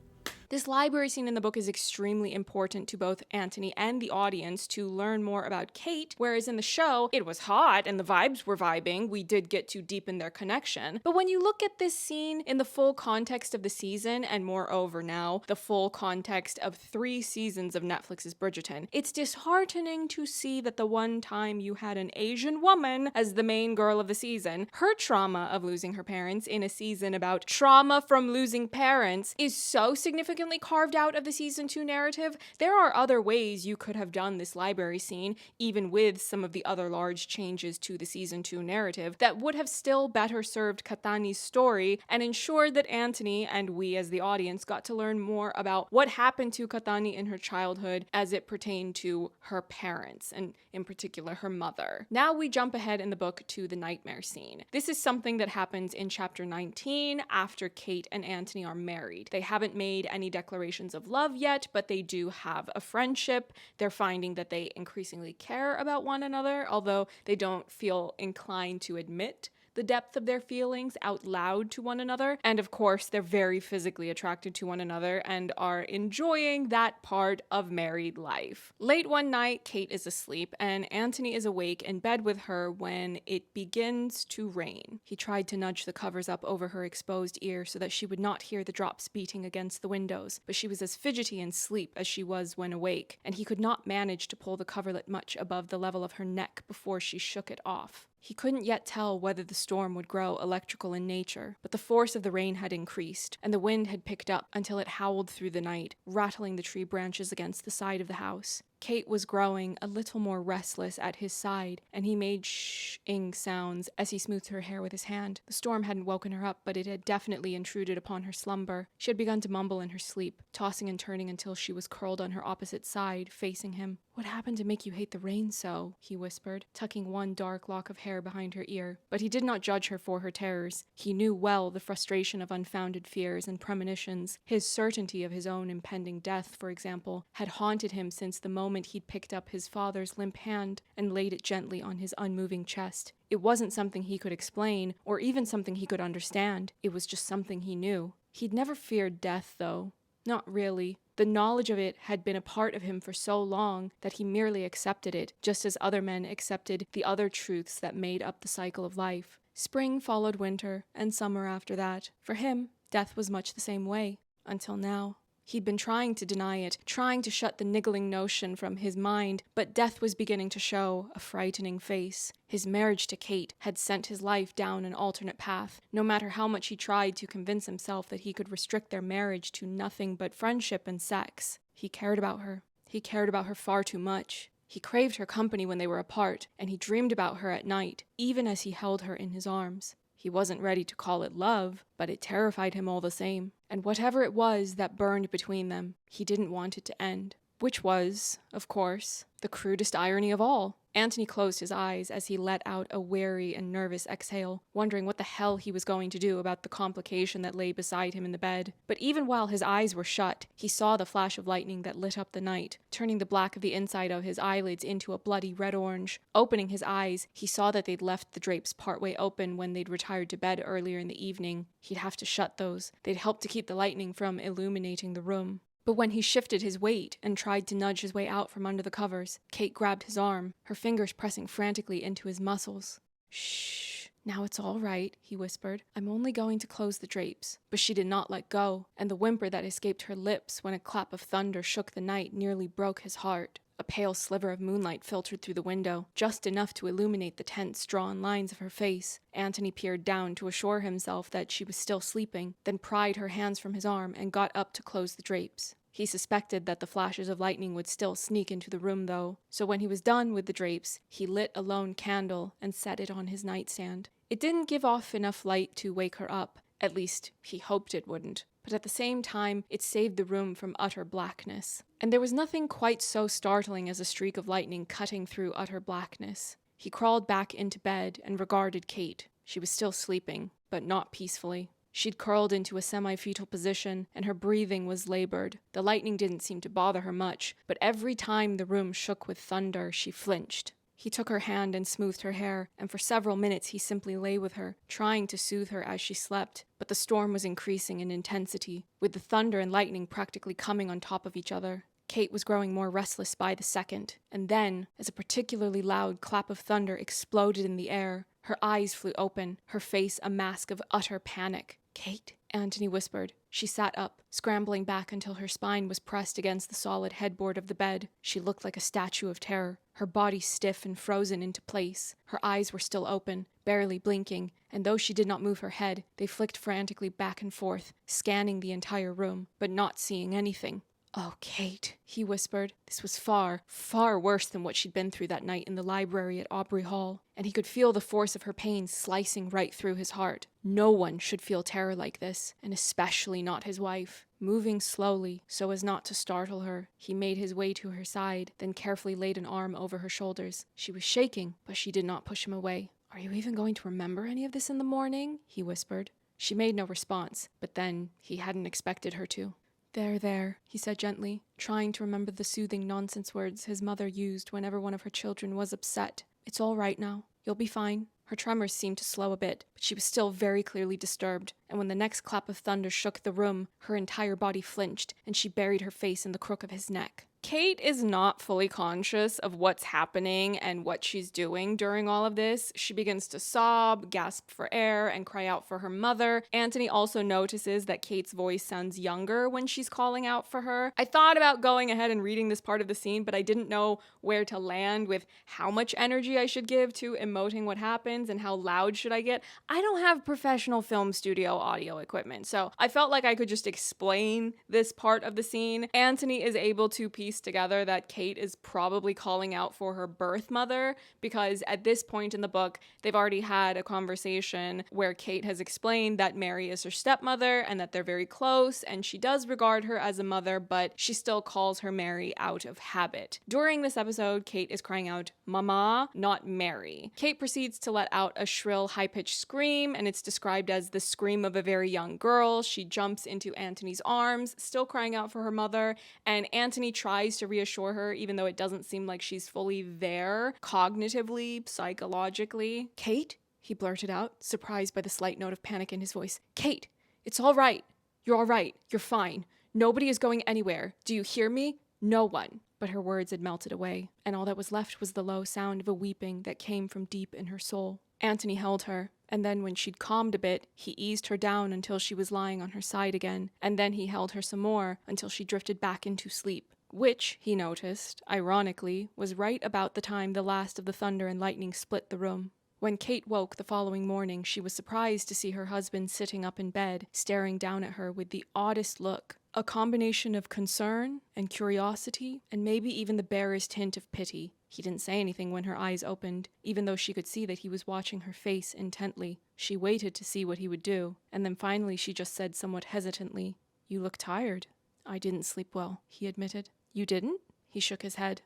This library scene in the book is extremely important to both Anthony and the audience to learn more about Kate, whereas in the show, it was hot and the vibes were vibing. We did get to deepen their connection. But when you look at this scene in the full context of the season, and moreover now, the full context of 3 seasons of Netflix's Bridgerton, it's disheartening to see that the one time you had an Asian woman as the main girl of the season, her trauma of losing her parents in a season about trauma from losing parents is so significant carved out of the season 2 narrative. There are other ways you could have done this library scene, even with some of the other large changes to the season 2 narrative, that would have still better served Kathani's story and ensured that Anthony and we as the audience got to learn more about what happened to Kathani in her childhood as it pertained to her parents, and in particular her mother. Now we jump ahead in the book to the nightmare scene. This is something that happens in chapter 19 after Kate and Anthony are married. They haven't made any declarations of love yet, but they do have a friendship. They're finding that they increasingly care about one another, although they don't feel inclined to admit the depth of their feelings out loud to one another. And of course, they're very physically attracted to one another and are enjoying that part of married life. Late one night, Kate is asleep and Anthony is awake in bed with her when it begins to rain. He tried to nudge the covers up over her exposed ear so that she would not hear the drops beating against the windows, but she was as fidgety in sleep as she was when awake, and he could not manage to pull the coverlet much above the level of her neck before she shook it off. He couldn't yet tell whether the storm would grow electrical in nature, but the force of the rain had increased, and the wind had picked up until it howled through the night, rattling the tree branches against the side of the house. Kate was growing a little more restless at his side, and he made shh-ing sounds as he smoothed her hair with his hand. The storm hadn't woken her up, but it had definitely intruded upon her slumber. She had begun to mumble in her sleep, tossing and turning until she was curled on her opposite side, facing him. "What happened to make you hate the rain so?" he whispered, tucking one dark lock of hair behind her ear. But he did not judge her for her terrors. He knew well the frustration of unfounded fears and premonitions. His certainty of his own impending death, for example, had haunted him since the moment he'd picked up his father's limp hand and laid it gently on his unmoving chest. It wasn't something he could explain, or even something he could understand. It was just something he knew. He'd never feared death, though. Not really. The knowledge of it had been a part of him for so long that he merely accepted it, just as other men accepted the other truths that made up the cycle of life. Spring followed winter, and summer after that. For him, death was much the same way. Until now. He'd been trying to deny it, trying to shut the niggling notion from his mind, but death was beginning to show a frightening face. His marriage to Kate had sent his life down an alternate path. No matter how much he tried to convince himself that he could restrict their marriage to nothing but friendship and sex, he cared about her. He cared about her far too much. He craved her company when they were apart, and he dreamed about her at night, even as he held her in his arms. He wasn't ready to call it love, but it terrified him all the same. And whatever it was that burned between them, he didn't want it to end. Which was, of course, the crudest irony of all. Anthony closed his eyes as he let out a wary and nervous exhale, wondering what the hell he was going to do about the complication that lay beside him in the bed. But even while his eyes were shut, he saw the flash of lightning that lit up the night, turning the black of the inside of his eyelids into a bloody red-orange. Opening his eyes, he saw that they'd left the drapes partway open when they'd retired to bed earlier in the evening. He'd have to shut those. They'd help to keep the lightning from illuminating the room. But when he shifted his weight and tried to nudge his way out from under the covers, Kate grabbed his arm, her fingers pressing frantically into his muscles. "Shh, now it's all right," he whispered. "I'm only going to close the drapes." But she did not let go, and the whimper that escaped her lips when a clap of thunder shook the night nearly broke his heart. A pale sliver of moonlight filtered through the window, just enough to illuminate the tense, drawn lines of her face. Anthony peered down to assure himself that she was still sleeping, then pried her hands from his arm and got up to close the drapes. He suspected that the flashes of lightning would still sneak into the room, though, so when he was done with the drapes, he lit a lone candle and set it on his nightstand. It didn't give off enough light to wake her up. At least, he hoped it wouldn't. But at the same time, it saved the room from utter blackness. And there was nothing quite so startling as a streak of lightning cutting through utter blackness. He crawled back into bed and regarded Kate. She was still sleeping, but not peacefully. She'd curled into a semi-fetal position, and her breathing was labored. The lightning didn't seem to bother her much, but every time the room shook with thunder, she flinched. He took her hand and smoothed her hair, and for several minutes he simply lay with her, trying to soothe her as she slept. But the storm was increasing in intensity, with the thunder and lightning practically coming on top of each other. Kate was growing more restless by the second, and then, as a particularly loud clap of thunder exploded in the air, her eyes flew open, her face a mask of utter panic. "Kate?" Anthony whispered. She sat up, scrambling back until her spine was pressed against the solid headboard of the bed. She looked like a statue of terror, her body stiff and frozen into place. Her eyes were still open, barely blinking, and though she did not move her head, they flicked frantically back and forth, scanning the entire room, but not seeing anything. "Oh, Kate," he whispered. This was far, far worse than what she'd been through that night in the library at Aubrey Hall, and he could feel the force of her pain slicing right through his heart. No one should feel terror like this, and especially not his wife. Moving slowly, so as not to startle her, he made his way to her side, then carefully laid an arm over her shoulders. She was shaking, but she did not push him away. "Are you even going to remember any of this in the morning?" he whispered. She made no response, but then he hadn't expected her to. There, he said gently, trying to remember the soothing nonsense words his mother used whenever one of her children was upset. "It's all right now. You'll be fine." Her tremors seemed to slow a bit, but she was still very clearly disturbed, and when the next clap of thunder shook the room, her entire body flinched, and she buried her face in the crook of his neck. Kate is not fully conscious of what's happening and what she's doing during all of this. She begins to sob, gasp for air, and cry out for her mother. Anthony also notices that Kate's voice sounds younger when she's calling out for her. I thought about going ahead and reading this part of the scene, but I didn't know where to land with how much energy I should give to emoting what happened. happens and how loud should I get? I don't have professional film studio audio equipment, so I felt like I could just explain this part of the scene. Anthony is able to piece together that Kate is probably calling out for her birth mother, because at this point in the book, they've already had a conversation where Kate has explained that Mary is her stepmother and that they're very close, and she does regard her as a mother, but she still calls her Mary out of habit. During this episode, Kate is crying out, "Mama," not Mary. Kate proceeds to let out a shrill, high-pitched scream, and it's described as the scream of a very young girl. She jumps into Anthony's arms, still crying out for her mother, and Anthony tries to reassure her, even though it doesn't seem like she's fully there, cognitively, psychologically. "Kate?" he blurted out, surprised by the slight note of panic in his voice. "Kate, it's all right. You're all right. You're fine. Nobody is going anywhere. Do you hear me? No one." But her words had melted away, and all that was left was the low sound of a weeping that came from deep in her soul. Anthony held her, and then when she'd calmed a bit, he eased her down until she was lying on her side again, and then he held her some more until she drifted back into sleep, which, he noticed, ironically, was right about the time the last of the thunder and lightning split the room. When Kate woke the following morning, she was surprised to see her husband sitting up in bed, staring down at her with the oddest look. A combination of concern and curiosity, and maybe even the barest hint of pity. He didn't say anything when her eyes opened, even though she could see that he was watching her face intently. She waited to see what he would do, and then finally she just said somewhat hesitantly, "You look tired." "I didn't sleep well," he admitted. "You didn't?" He shook his head.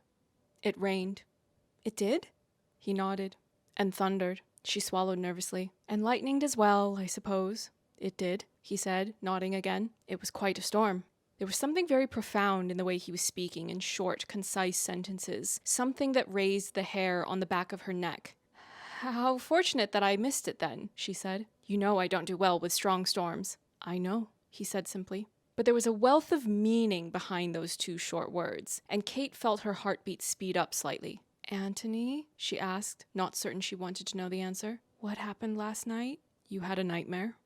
"It rained." "It did?" He nodded. "And thundered." She swallowed nervously. "And lightninged as well, I suppose." "It did," he said, nodding again. "It was quite a storm." There was something very profound in the way he was speaking in short, concise sentences, something that raised the hair on the back of her neck. "How fortunate that I missed it then," she said. "You know I don't do well with strong storms." "I know," he said simply. But there was a wealth of meaning behind those two short words, and Kate felt her heartbeat speed up slightly. "Anthony?" she asked, not certain she wanted to know the answer. "What happened last night?" "You had a nightmare."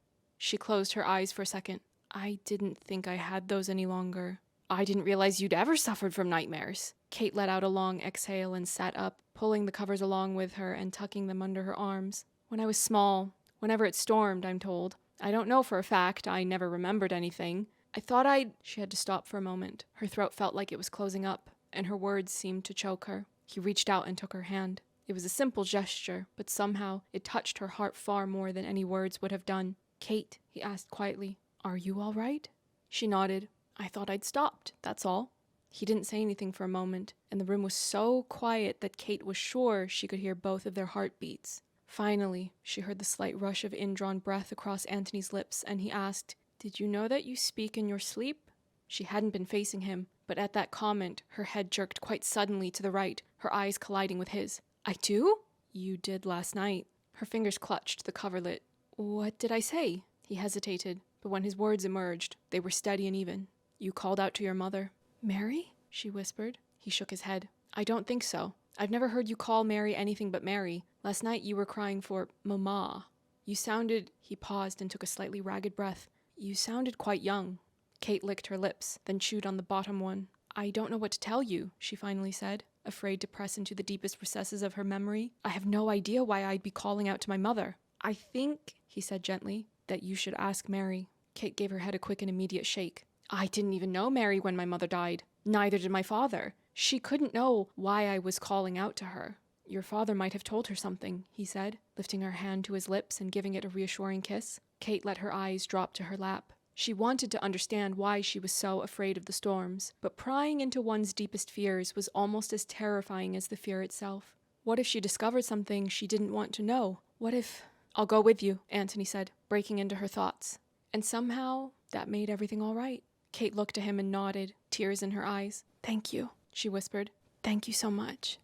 She closed her eyes for a second. "I didn't think I had those any longer." "I didn't realize you'd ever suffered from nightmares." Kate let out a long exhale and sat up, pulling the covers along with her and tucking them under her arms. "When I was small, whenever it stormed, I'm told. I don't know for a fact, I never remembered anything. I thought I'd—" She had to stop for a moment. Her throat felt like it was closing up, and her words seemed to choke her. He reached out and took her hand. It was a simple gesture, but somehow it touched her heart far more than any words would have done. "Kate," he asked quietly, "are you all right?" She nodded. "I thought I'd stopped, that's all." He didn't say anything for a moment, and the room was so quiet that Kate was sure she could hear both of their heartbeats. Finally, she heard the slight rush of indrawn breath across Anthony's lips, and he asked, "Did you know that you speak in your sleep?" She hadn't been facing him, but at that comment, her head jerked quite suddenly to the right, her eyes colliding with his. "I do?" "You did last night." Her fingers clutched the coverlet. "What did I say?" He hesitated, but when his words emerged, they were steady and even. "You called out to your mother." "Mary?" she whispered. He shook his head. "I don't think so. I've never heard you call Mary anything but Mary. Last night you were crying for Mama. You sounded—" He paused and took a slightly ragged breath. "You sounded quite young." Kate licked her lips, then chewed on the bottom one. "I don't know what to tell you," she finally said, afraid to press into the deepest recesses of her memory. "I have no idea why I'd be calling out to my mother." "I think," he said gently, "that you should ask Mary." Kate gave her head a quick and immediate shake. "I didn't even know Mary when my mother died. Neither did my father. She couldn't know why I was calling out to her." "Your father might have told her something," he said, lifting her hand to his lips and giving it a reassuring kiss. Kate let her eyes drop to her lap. She wanted to understand why she was so afraid of the storms, but prying into one's deepest fears was almost as terrifying as the fear itself. What if she discovered something she didn't want to know? What if— "I'll go with you," Anthony said, breaking into her thoughts. And somehow, that made everything all right. Kate looked at him and nodded, tears in her eyes. "Thank you," she whispered. "Thank you so much."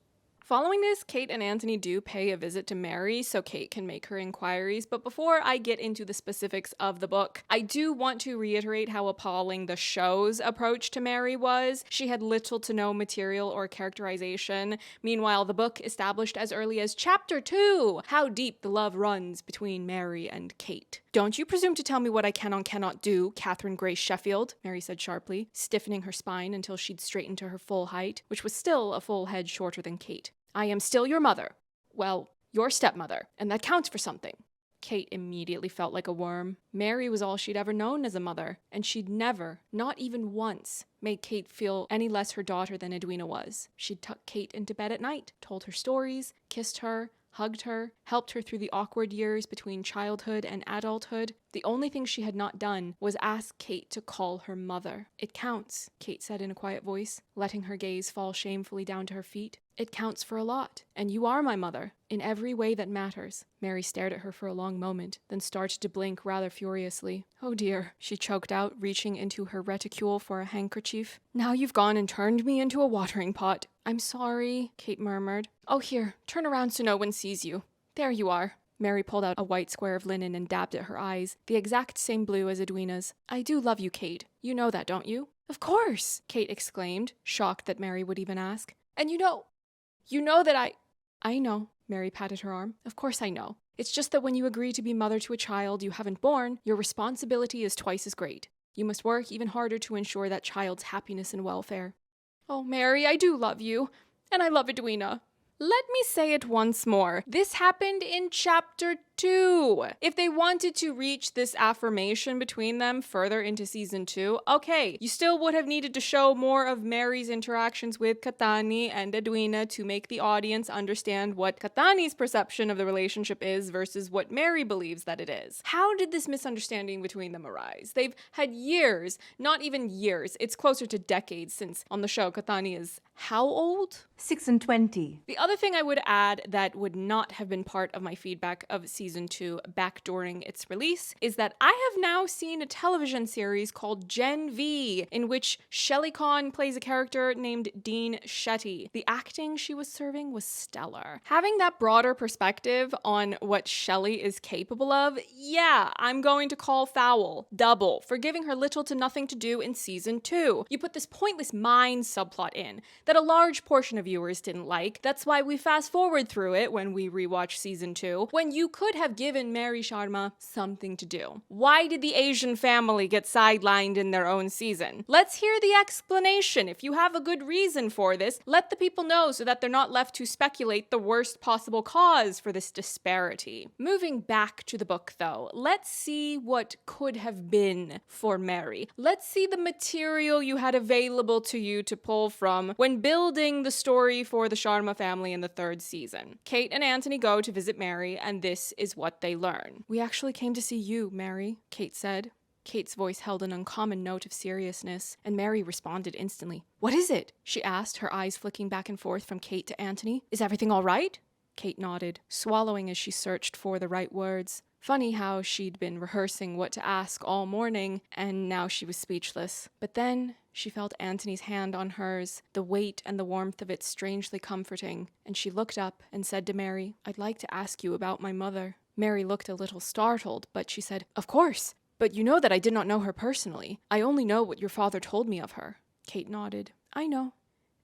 Following this, Kate and Anthony do pay a visit to Mary so Kate can make her inquiries, but before I get into the specifics of the book, I do want to reiterate how appalling the show's approach to Mary was. She had little to no material or characterization. Meanwhile, the book established as early as Chapter 2 how deep the love runs between Mary and Kate. "Don't you presume to tell me what I can or cannot do, Catherine Grace Sheffield," Mary said sharply, stiffening her spine until she'd straightened to her full height, which was still a full head shorter than Kate. "I am still your mother." "Well, Your stepmother, and that counts for something. Kate immediately felt like a worm. Mary was all she'd ever known as a mother, and she'd never, not even once, made Kate feel any less her daughter than Edwina was. She'd tucked Kate into bed at night, told her stories, kissed her, hugged her, helped her through the awkward years between childhood and adulthood. The only thing she had not done was ask Kate to call her mother. It counts, Kate said in a quiet voice, letting her gaze fall shamefully down to her feet. It counts for a lot, and you are my mother, in every way that matters. Mary stared at her for a long moment, then started to blink rather furiously. Oh dear, she choked out, reaching into her reticule for a handkerchief. Now you've gone and turned me into a watering pot. I'm sorry, Kate murmured. Oh here, turn around so no one sees you. There you are. Mary pulled out a white square of linen and dabbed at her eyes, the exact same blue as Edwina's. I do love you, Kate. You know that, don't you? Of course, Kate exclaimed, shocked that Mary would even ask. And you know that I know, Mary patted her arm. Of course I know. It's just that when you agree to be mother to a child you haven't born, your responsibility is twice as great. You must work even harder to ensure that child's happiness and welfare. Oh, Mary, I do love you. And I love Edwina. Let me say it once more. This happened in chapter 2. If they wanted to reach this affirmation between them further into season 2, okay, you still would have needed to show more of Mary's interactions with Kathani and Edwina to make the audience understand what Kathani's perception of the relationship is versus what Mary believes that it is. How did this misunderstanding between them arise? They've had years, not even years, it's closer to decades since on the show Kathani is how old? 6 and 20. The other thing I would add that would not have been part of my feedback of season 2 back during its release is that I have now seen a television series called Gen V, in which Shelley Conn plays a character named Dean Shetty. The acting she was serving was stellar. Having that broader perspective on what Shelley is capable of, yeah, I'm going to call foul, double, for giving her little to nothing to do in season 2. You put this pointless mind subplot in that a large portion of viewers didn't like. That's why we fast forward through it when we rewatch season 2, when you could have given Mary Sharma something to do. Why did the Asian family get sidelined in their own season? Let's hear the explanation. If you have a good reason for this, let the people know so that they're not left to speculate the worst possible cause for this disparity. Moving back to the book though, let's see what could have been for Mary. Let's see the material you had available to you to pull from when building the story for the Sharma family in the 3rd season. Kate and Anthony go to visit Mary, and this is what they learn. We actually came to see you, Mary, Kate said. Kate's voice held an uncommon note of seriousness, and Mary responded instantly. What is it? She asked, her eyes flicking back and forth from Kate to Anthony. Is everything all right? Kate nodded, swallowing as she searched for the right words. Funny how she'd been rehearsing what to ask all morning, and now she was speechless. But then she felt Anthony's hand on hers, the weight and the warmth of it strangely comforting, and she looked up and said to Mary, I'd like to ask you about my mother. Mary looked a little startled, but she said, Of course, but you know that I did not know her personally. I only know what your father told me of her. Kate nodded. I know.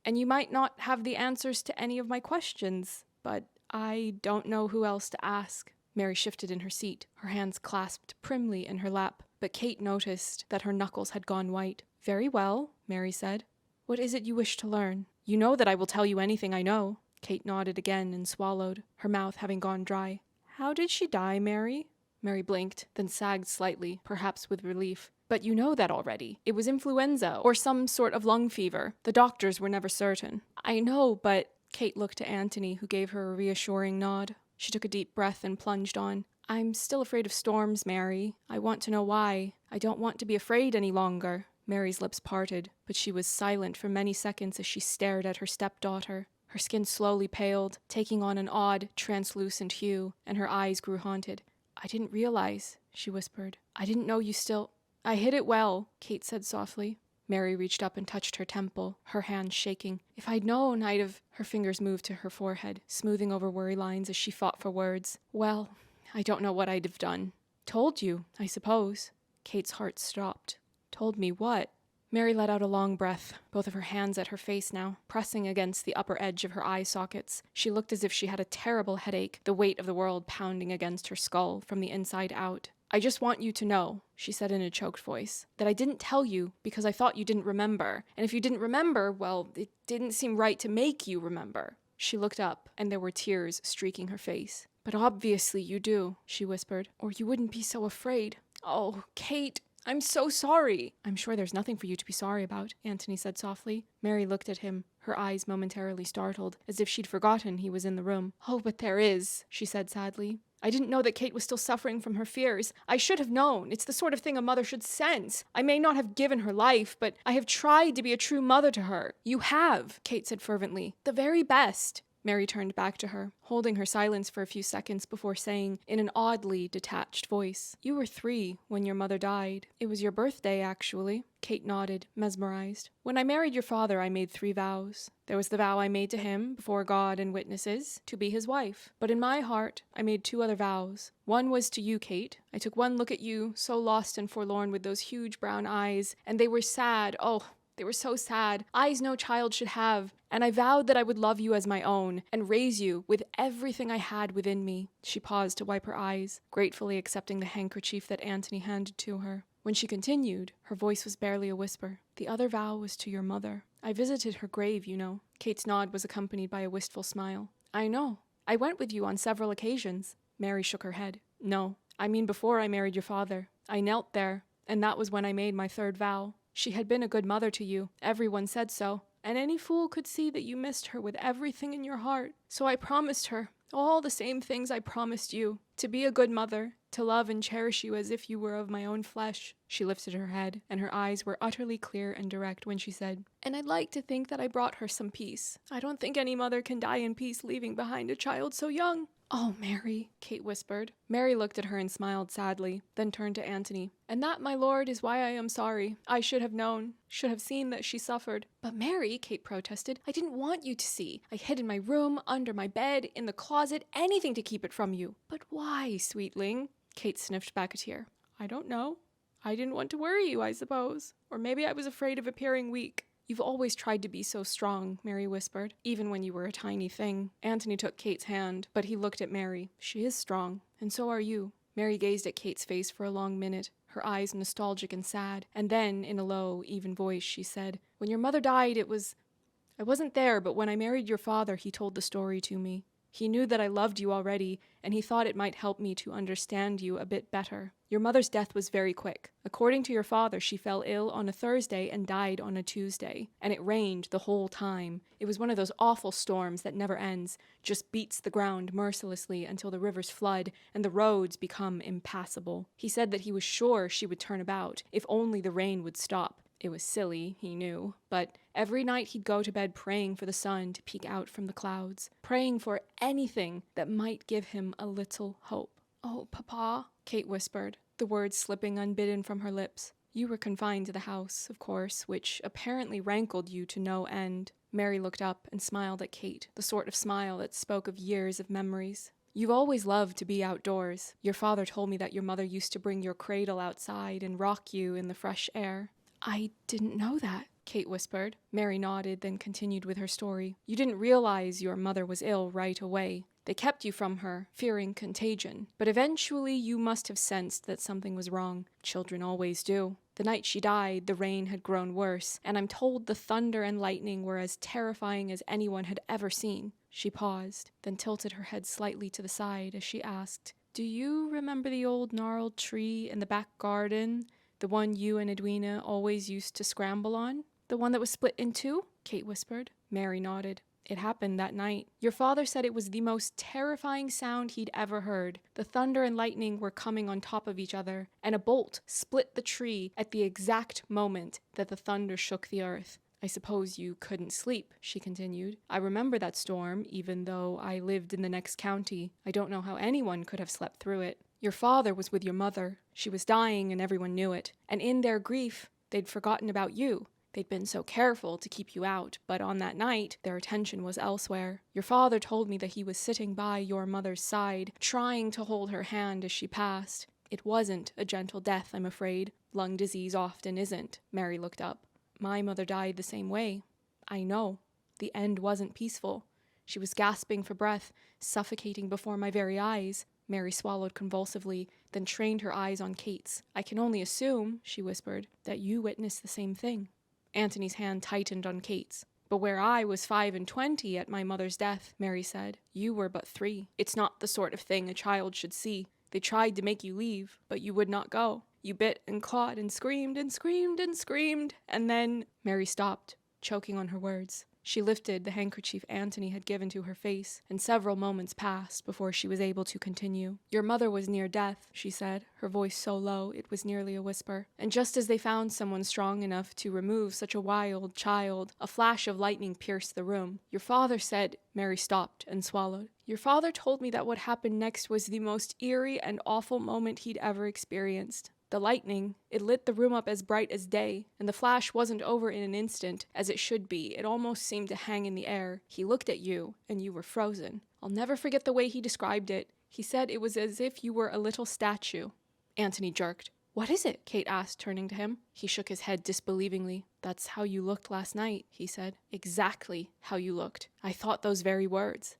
And you might not have the answers to any of my questions, but I don't know who else to ask. Mary shifted in her seat, her hands clasped primly in her lap, but Kate noticed that her knuckles had gone white. Very well, Mary said. What is it you wish to learn? You know that I will tell you anything I know. Kate nodded again and swallowed, her mouth having gone dry. How did she die, Mary? Mary blinked, then sagged slightly, perhaps with relief. But you know that already. It was influenza, or some sort of lung fever. The doctors were never certain. I know, but... Kate looked to Anthony, who gave her a reassuring nod. She took a deep breath and plunged on. I'm still afraid of storms, Mary. I want to know why. I don't want to be afraid any longer. Mary's lips parted, but she was silent for many seconds as she stared at her stepdaughter. Her skin slowly paled, taking on an odd, translucent hue, and her eyes grew haunted. I didn't realize, she whispered. I didn't know you still... I hid it well, Kate said softly. Mary reached up and touched her temple, her hands shaking. If I'd known, I'd have... Her fingers moved to her forehead, smoothing over worry lines as she fought for words. Well, I don't know what I'd have done. Told you, I suppose. Kate's heart stopped. Told me what? Mary let out a long breath, both of her hands at her face now, pressing against the upper edge of her eye sockets. She looked as if she had a terrible headache, the weight of the world pounding against her skull from the inside out. I just want you to know, she said in a choked voice, that I didn't tell you because I thought you didn't remember. And if you didn't remember, well, it didn't seem right to make you remember. She looked up, and there were tears streaking her face. But obviously you do, she whispered, or you wouldn't be so afraid. Oh, Kate, I'm so sorry. I'm sure there's nothing for you to be sorry about, Anthony said softly. Mary looked at him, her eyes momentarily startled, as if she'd forgotten he was in the room. Oh, but there is, she said sadly. I didn't know that Kate was still suffering from her fears. I should have known. It's the sort of thing a mother should sense. I may not have given her life, but I have tried to be a true mother to her. You have, Kate said fervently. The very best. Mary turned back to her, holding her silence for a few seconds before saying, in an oddly detached voice, You were 3 when your mother died. It was your birthday, actually. Kate nodded, mesmerized. When I married your father, I made 3 vows. There was the vow I made to him, before God and witnesses, to be his wife. But in my heart, I made 2 other vows. One was to you, Kate. I took one look at you, so lost and forlorn with those huge brown eyes, and they were sad. Oh, they were so sad. Eyes no child should have. And I vowed that I would love you as my own and raise you with everything I had within me. She paused to wipe her eyes, gratefully accepting the handkerchief that Anthony handed to her. When she continued, her voice was barely a whisper. The other vow was to your mother. I visited her grave, you know. Kate's nod was accompanied by a wistful smile. I know. I went with you on several occasions. Mary shook her head. No, I mean before I married your father. I knelt there, and that was when I made my 3rd vow. She had been a good mother to you. Everyone said so. And any fool could see that you missed her with everything in your heart. So I promised her all the same things I promised you. To be a good mother, to love and cherish you as if you were of my own flesh. She lifted her head, and her eyes were utterly clear and direct when she said, And I'd like to think that I brought her some peace. I don't think any mother can die in peace leaving behind a child so young. Oh, Mary, Kate whispered. Mary looked at her and smiled sadly, then turned to Anthony. And that, my lord, is why I am sorry. I should have known, should have seen that she suffered. But Mary, Kate protested, I didn't want you to see. I hid in my room, under my bed, in the closet, anything to keep it from you. But why, sweetling? Kate sniffed back a tear. I don't know. I didn't want to worry you, I suppose. Or maybe I was afraid of appearing weak. You've always tried to be so strong, Mary whispered, even when you were a tiny thing. Anthony took Kate's hand, but he looked at Mary. She is strong, and so are you. Mary gazed at Kate's face for a long minute, her eyes nostalgic and sad, and then, in a low, even voice, she said, When your mother died, I wasn't there, but when I married your father, he told the story to me. He knew that I loved you already, and he thought it might help me to understand you a bit better. Your mother's death was very quick. According to your father, she fell ill on a Thursday and died on a Tuesday. And it rained the whole time. It was one of those awful storms that never ends, just beats the ground mercilessly until the rivers flood and the roads become impassable. He said that he was sure she would turn about, if only the rain would stop. It was silly, he knew, but every night he'd go to bed praying for the sun to peek out from the clouds, praying for anything that might give him a little hope. Oh, Papa, Kate whispered, the words slipping unbidden from her lips. You were confined to the house, of course, which apparently rankled you to no end. Mary looked up and smiled at Kate, the sort of smile that spoke of years of memories. You've always loved to be outdoors. Your father told me that your mother used to bring your cradle outside and rock you in the fresh air. I didn't know that, Kate whispered. Mary nodded, then continued with her story. You didn't realize your mother was ill right away. They kept you from her, fearing contagion. But eventually you must have sensed that something was wrong. Children always do. The night she died, the rain had grown worse, and I'm told the thunder and lightning were as terrifying as anyone had ever seen. She paused, then tilted her head slightly to the side as she asked, Do you remember the old gnarled tree in the back garden? The one you and Edwina always used to scramble on? The one that was split in 2? Kate whispered. Mary nodded. It happened that night. Your father said it was the most terrifying sound he'd ever heard. The thunder and lightning were coming on top of each other, and a bolt split the tree at the exact moment that the thunder shook the earth. I suppose you couldn't sleep, she continued. I remember that storm, even though I lived in the next county. I don't know how anyone could have slept through it. Your father was with your mother. She was dying and everyone knew it. And in their grief, they'd forgotten about you. They'd been so careful to keep you out, but on that night, their attention was elsewhere. Your father told me that he was sitting by your mother's side, trying to hold her hand as she passed. It wasn't a gentle death, I'm afraid. Lung disease often isn't. Mary looked up. My mother died the same way. I know. The end wasn't peaceful. She was gasping for breath, suffocating before my very eyes. Mary swallowed convulsively, then trained her eyes on Kate's. I can only assume, she whispered, that you witnessed the same thing. Anthony's hand tightened on Kate's. But where I was 25 at my mother's death, Mary said, you were but 3. It's not the sort of thing a child should see. They tried to make you leave, but you would not go. You bit and clawed and screamed and screamed and screamed, and then Mary stopped, choking on her words. She lifted the handkerchief Anthony had given to her face, and several moments passed before she was able to continue. Your mother was near death, she said, her voice so low it was nearly a whisper. And just as they found someone strong enough to remove such a wild child, a flash of lightning pierced the room. Your father said, Mary stopped and swallowed. Your father told me that what happened next was the most eerie and awful moment he'd ever experienced. The lightning, it lit the room up as bright as day, and the flash wasn't over in an instant, as it should be. It almost seemed to hang in the air. He looked at you, and you were frozen. I'll never forget the way he described it. He said it was as if you were a little statue. Anthony jerked. What is it? Kate asked, turning to him. He shook his head disbelievingly. That's how you looked last night, he said. Exactly how you looked. I thought those very words.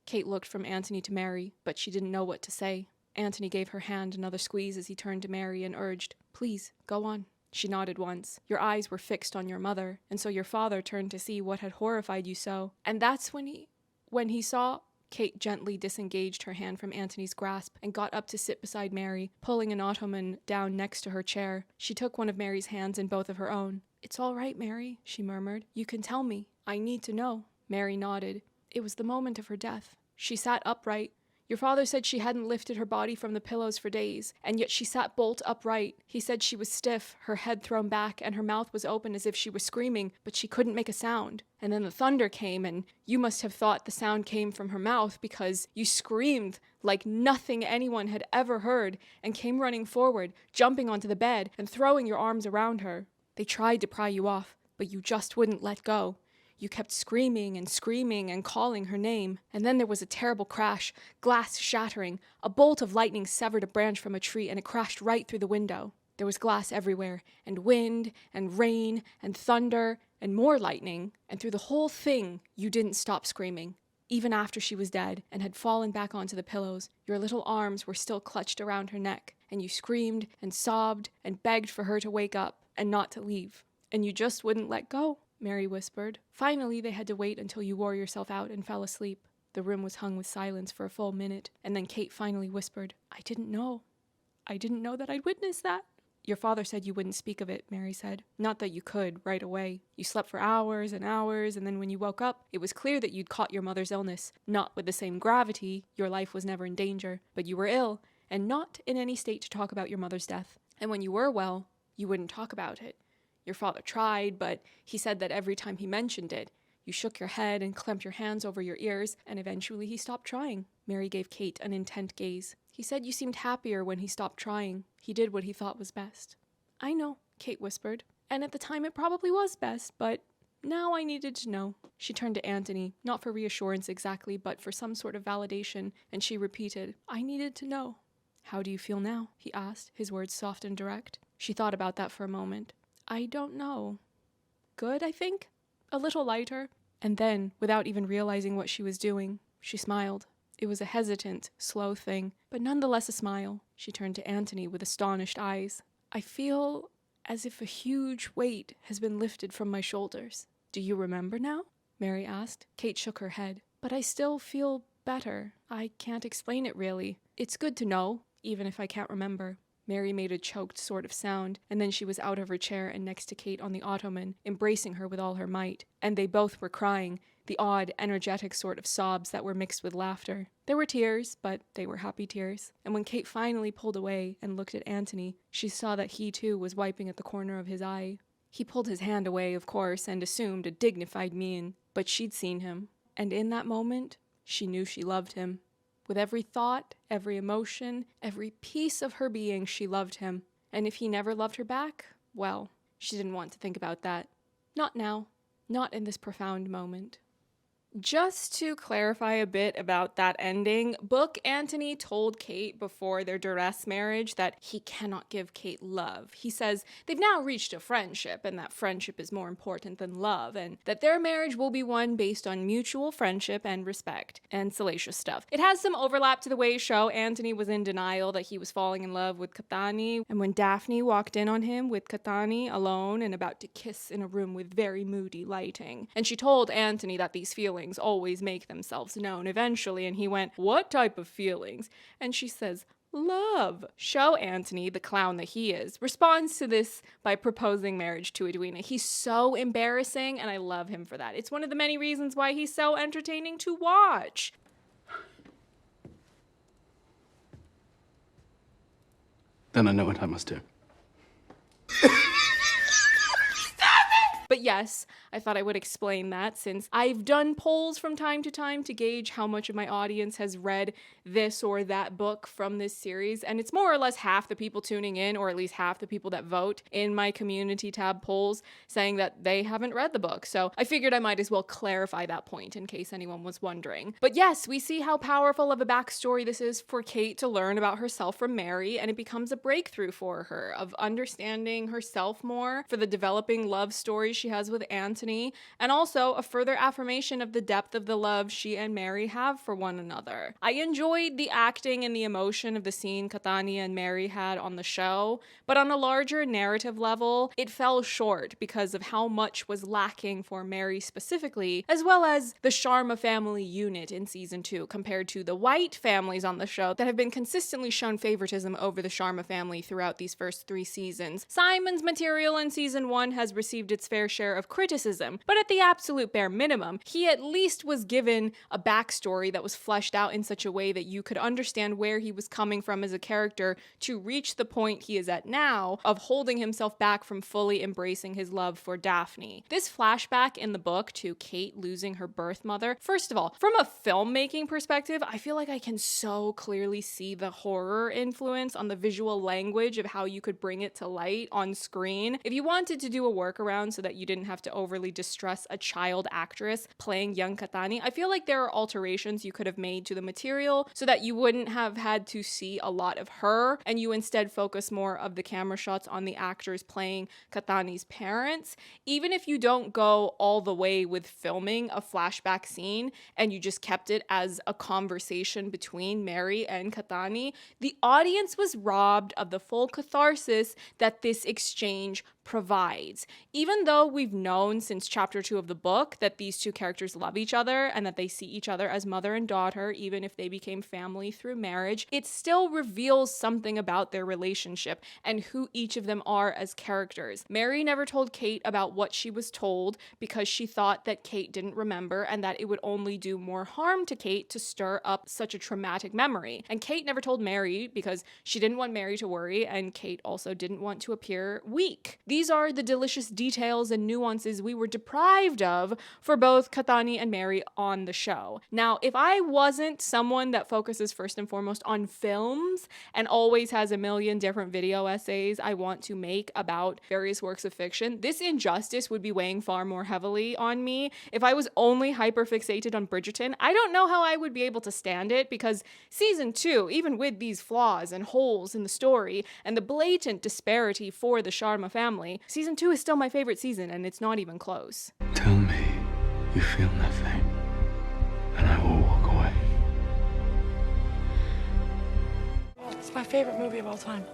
Kate looked from Anthony to Mary, but she didn't know what to say. Anthony gave her hand another squeeze as he turned to Mary and urged, Please, go on. She nodded once. Your eyes were fixed on your mother, and so your father turned to see what had horrified you so. And that's when he saw... Kate gently disengaged her hand from Anthony's grasp and got up to sit beside Mary, pulling an ottoman down next to her chair. She took one of Mary's hands in both of her own. It's all right, Mary, she murmured. You can tell me. I need to know. Mary nodded. It was the moment of her death. She sat upright. Your father said she hadn't lifted her body from the pillows for days, and yet she sat bolt upright. He said she was stiff, her head thrown back, and her mouth was open as if she was screaming, but she couldn't make a sound. And then the thunder came, and you must have thought the sound came from her mouth because you screamed like nothing anyone had ever heard and came running forward, jumping onto the bed and throwing your arms around her. They tried to pry you off, but you just wouldn't let go. You kept screaming and calling her name. And then there was a terrible crash, glass shattering. A bolt of lightning severed a branch from a tree and it crashed right through the window. There was glass everywhere, and wind, and rain, and thunder, and more lightning. And through the whole thing, you didn't stop screaming. Even after she was dead and had fallen back onto the pillows, your little arms were still clutched around her neck, and you screamed and sobbed and begged for her to wake up and not to leave. And you just wouldn't let go. Mary whispered. Finally, they had to wait until you wore yourself out and fell asleep. The room was hung with silence for a full minute, and then Kate finally whispered, I didn't know. I didn't know that I'd witness that. Your father said you wouldn't speak of it, Mary said. Not that you could, right away. You slept for hours and hours, and then when you woke up, it was clear that you'd caught your mother's illness. Not with the same gravity, your life was never in danger, but you were ill, and not in any state to talk about your mother's death. And when you were well, you wouldn't talk about it. Your father tried, but he said that every time he mentioned it, you shook your head and clamped your hands over your ears, and eventually he stopped trying. Mary gave Kate an intent gaze. He said you seemed happier when he stopped trying. He did what he thought was best. I know, Kate whispered. And at the time it probably was best, but now I needed to know. She turned to Anthony, not for reassurance exactly, but for some sort of validation, and she repeated, I needed to know. How do you feel now? He asked, his words soft and direct. She thought about that for a moment. I don't know. Good, I think? A little lighter. And then, without even realizing what she was doing, she smiled. It was a hesitant, slow thing, but nonetheless a smile. She turned to Anthony with astonished eyes. I feel as if a huge weight has been lifted from my shoulders. Do you remember now? Mary asked. Kate shook her head. But I still feel better. I can't explain it really. It's good to know, even if I can't remember. Mary made a choked sort of sound, and then she was out of her chair and next to Kate on the ottoman, embracing her with all her might. And they both were crying, the odd, energetic sort of sobs that were mixed with laughter. There were tears, but they were happy tears. And when Kate finally pulled away and looked at Anthony, she saw that he too was wiping at the corner of his eye. He pulled his hand away, of course, and assumed a dignified mien, but she'd seen him. And in that moment, she knew she loved him. With every thought, every emotion, every piece of her being, she loved him. And if he never loved her back, well, she didn't want to think about that. Not now. Not in this profound moment. Just to clarify a bit about that ending, Book Anthony told Kate before their duress marriage that he cannot give Kate love. He says they've now reached a friendship and that friendship is more important than love, and that their marriage will be one based on mutual friendship and respect, and salacious stuff. It has some overlap to the way show Anthony was in denial that he was falling in love with Kathani, and when Daphne walked in on him with Kathani alone and about to kiss in a room with very moody lighting. And she told Anthony that these feelings always make themselves known eventually, and he went, "What type of feelings?" And she says, "Love." Show Anthony, the clown that he is, responds to this by proposing marriage to Edwina. He's so embarrassing, and I love him for that. It's one of the many reasons why he's so entertaining to watch. Then I know what I must do. But yes, I thought I would explain that since I've done polls from time to time to gauge how much of my audience has read this or that book from this series, and it's more or less half the people tuning in, or at least half the people that vote in my community tab polls, saying that they haven't read the book. So I figured I might as well clarify that point in case anyone was wondering. But yes, we see how powerful of a backstory this is for Kate to learn about herself from Mary, and it becomes a breakthrough for her of understanding herself more, for the developing love story she has with Anthony, and also a further affirmation of the depth of the love she and Mary have for one another. I enjoyed the acting and the emotion of the scene Kathani and Mary had on the show, but on a larger narrative level, it fell short because of how much was lacking for Mary specifically, as well as the Sharma family unit in season 2 compared to the white families on the show that have been consistently shown favoritism over the Sharma family throughout these first 3 seasons. Simon's material in season 1 has received its fair share of criticism, but at the absolute bare minimum, he at least was given a backstory that was fleshed out in such a way that you could understand where he was coming from as a character to reach the point he is at now of holding himself back from fully embracing his love for Daphne. This flashback in the book to Kate losing her birth mother, first of all, from a filmmaking perspective, I feel like I can so clearly see the horror influence on the visual language of how you could bring it to light on screen. If you wanted to do a workaround so that you didn't have to overly distress a child actress playing young Kathani, I feel like there are alterations you could have made to the material so that you wouldn't have had to see a lot of her, and you instead focus more of the camera shots on the actors playing Kathani's parents. Even if you don't go all the way with filming a flashback scene and you just kept it as a conversation between Mary and Kathani, the audience was robbed of the full catharsis that this exchange provides. Even though we've known since chapter 2 of the book that these two characters love each other and that they see each other as mother and daughter, even if they became family through marriage, it still reveals something about their relationship and who each of them are as characters. Mary never told Kate about what she was told because she thought that Kate didn't remember and that it would only do more harm to Kate to stir up such a traumatic memory. And Kate never told Mary because she didn't want Mary to worry, and Kate also didn't want to appear weak. These are the delicious details and nuances we were deprived of for both Kathani and Mary on the show. Now, if I wasn't someone that focuses first and foremost on films and always has a million different video essays I want to make about various works of fiction, this injustice would be weighing far more heavily on me. If I was only hyperfixated on Bridgerton, I don't know how I would be able to stand it, because season 2, even with these flaws and holes in the story and the blatant disparity for the Sharma family, season 2 is still my favorite season, and it's not even close. Tell me you feel nothing, and I will walk away. It's my favorite movie of all time.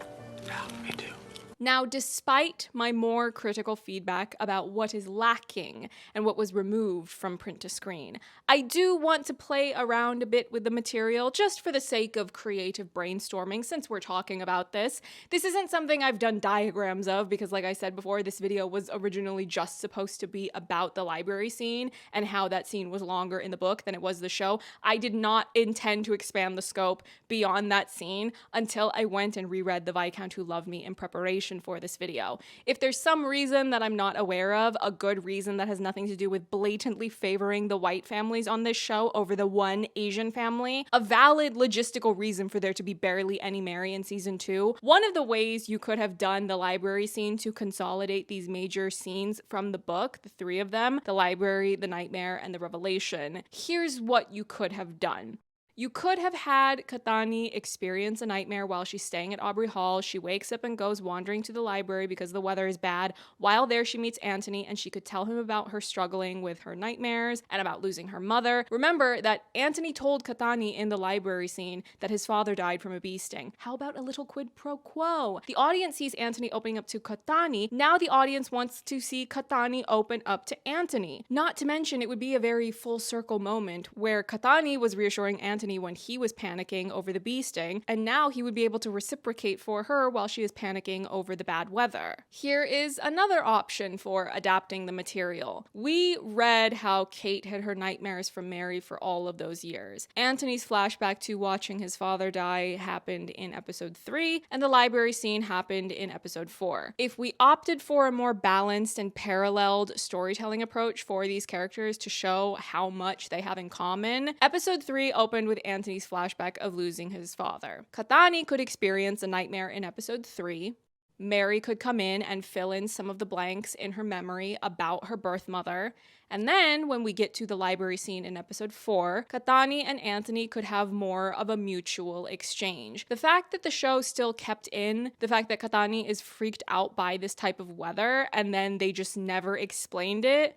Yeah, me too. Now, despite my more critical feedback about what is lacking and what was removed from print to screen, I do want to play around a bit with the material just for the sake of creative brainstorming since we're talking about this. This isn't something I've done diagrams of because, like I said before, this video was originally just supposed to be about the library scene and how that scene was longer in the book than it was the show. I did not intend to expand the scope beyond that scene until I went and reread the Viscount Who Loved Me in preparation option for this video. If there's some reason that I'm not aware of, a good reason that has nothing to do with blatantly favoring the white families on this show over the one Asian family, a valid logistical reason for there to be barely any Mary in season 2, one of the ways you could have done the library scene to consolidate these major scenes from the book, the 3 of them, the library, the nightmare, and the revelation. Here's what you could have done. You could have had Kathani experience a nightmare while she's staying at Aubrey Hall. She wakes up and goes wandering to the library because the weather is bad. While there, she meets Anthony and she could tell him about her struggling with her nightmares and about losing her mother. Remember that Anthony told Kathani in the library scene that his father died from a bee sting. How about a little quid pro quo? The audience sees Anthony opening up to Kathani. Now the audience wants to see Kathani open up to Anthony. Not to mention, it would be a very full circle moment where Kathani was reassuring Anthony when he was panicking over the bee sting, and now he would be able to reciprocate for her while she is panicking over the bad weather. Here is another option for adapting the material. We read how Kate had her nightmares from Mary for all of those years. Anthony's flashback to watching his father die happened in episode 3, and the library scene happened in episode 4. If we opted for a more balanced and paralleled storytelling approach for these characters to show how much they have in common, episode 3 opened with Anthony's flashback of losing his father. Kathani could experience a nightmare in episode 3. Mary could come in and fill in some of the blanks in her memory about her birth mother. And then when we get to the library scene in episode 4, Kathani and Anthony could have more of a mutual exchange. The fact that the show still kept in the fact that Kathani is freaked out by this type of weather and then they just never explained it,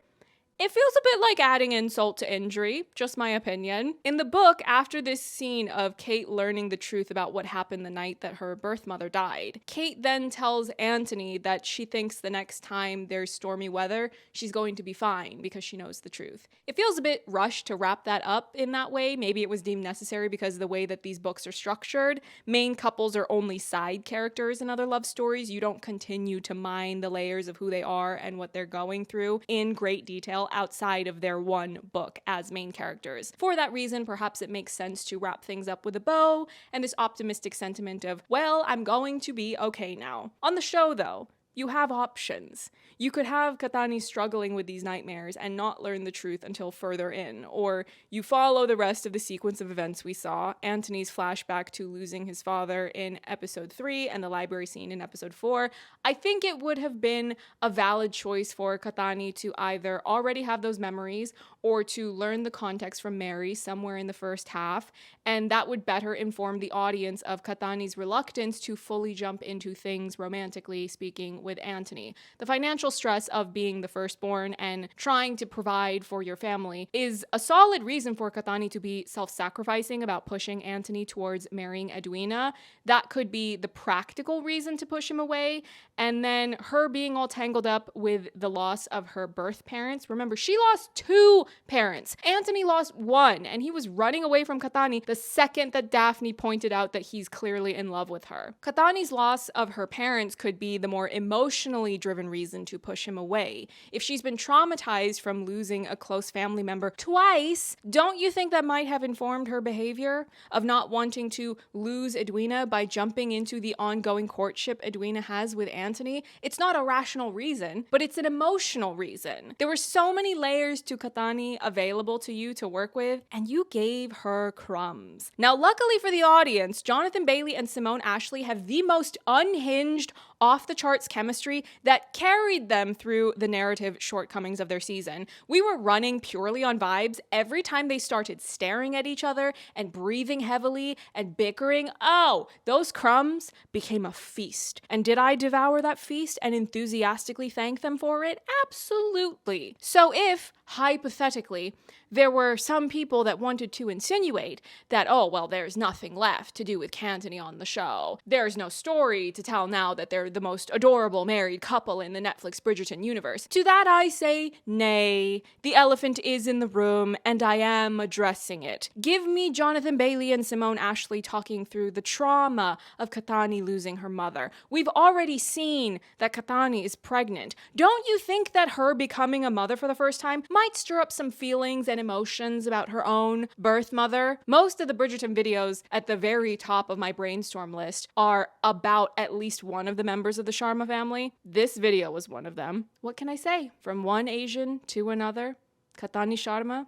it feels a bit like adding insult to injury, just my opinion. In the book, after this scene of Kate learning the truth about what happened the night that her birth mother died, Kate then tells Anthony that she thinks the next time there's stormy weather, she's going to be fine because she knows the truth. It feels a bit rushed to wrap that up in that way. Maybe it was deemed necessary because of the way that these books are structured. Main couples are only side characters in other love stories. You don't continue to mine the layers of who they are and what they're going through in great detail outside of their one book as main characters. For that reason, perhaps it makes sense to wrap things up with a bow and this optimistic sentiment of, well, I'm going to be okay now. On the show, though, you have options. You could have Kathani struggling with these nightmares and not learn the truth until further in, or you follow the rest of the sequence of events we saw, Anthony's flashback to losing his father in episode 3 and the library scene in episode 4. I think it would have been a valid choice for Kathani to either already have those memories or to learn the context from Mary somewhere in the first half, and that would better inform the audience of Kathani's reluctance to fully jump into things romantically speaking with Anthony. The financial stress of being the firstborn and trying to provide for your family is a solid reason for Kathani to be self-sacrificing about pushing Anthony towards marrying Edwina. That could be the practical reason to push him away. And then her being all tangled up with the loss of her birth parents. Remember, she lost 2 parents. Anthony lost 1, and he was running away from Kathani the second that Daphne pointed out that he's clearly in love with her. Kathani's loss of her parents could be the more emotionally driven reason to push him away. If she's been traumatized from losing a close family member twice, don't you think that might have informed her behavior of not wanting to lose Edwina by jumping into the ongoing courtship Edwina has with Anthony? It's not a rational reason, but it's an emotional reason. There were so many layers to Kathani available to you to work with, and you gave her crumbs. Now, luckily for the audience, Jonathan Bailey and Simone Ashley have the most unhinged, off-the-charts chemistry that carried them through the narrative shortcomings of their season. We were running purely on vibes every time they started staring at each other and breathing heavily and bickering. Oh, those crumbs became a feast. And did I devour that feast and enthusiastically thank them for it? Absolutely. So if, hypothetically, there were some people that wanted to insinuate that, oh, well, there's nothing left to do with Kathani on the show. There's no story to tell now that they're the most adorable married couple in the Netflix Bridgerton universe. To that I say, nay. The elephant is in the room, and I am addressing it. Give me Jonathan Bailey and Simone Ashley talking through the trauma of Kathani losing her mother. We've already seen that Kathani is pregnant. Don't you think that her becoming a mother for the first time might stir up some feelings and emotions about her own birth mother? Most of the Bridgerton videos at the very top of my brainstorm list are about at least one of the members of the Sharma family. This video was one of them. What can I say? From one Asian to another, Kathani Sharma,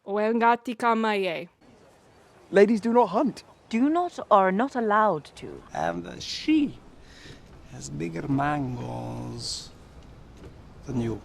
Oengati Kamaye. Ladies do not hunt. Do not or are not allowed to. And she has bigger mangoes than you.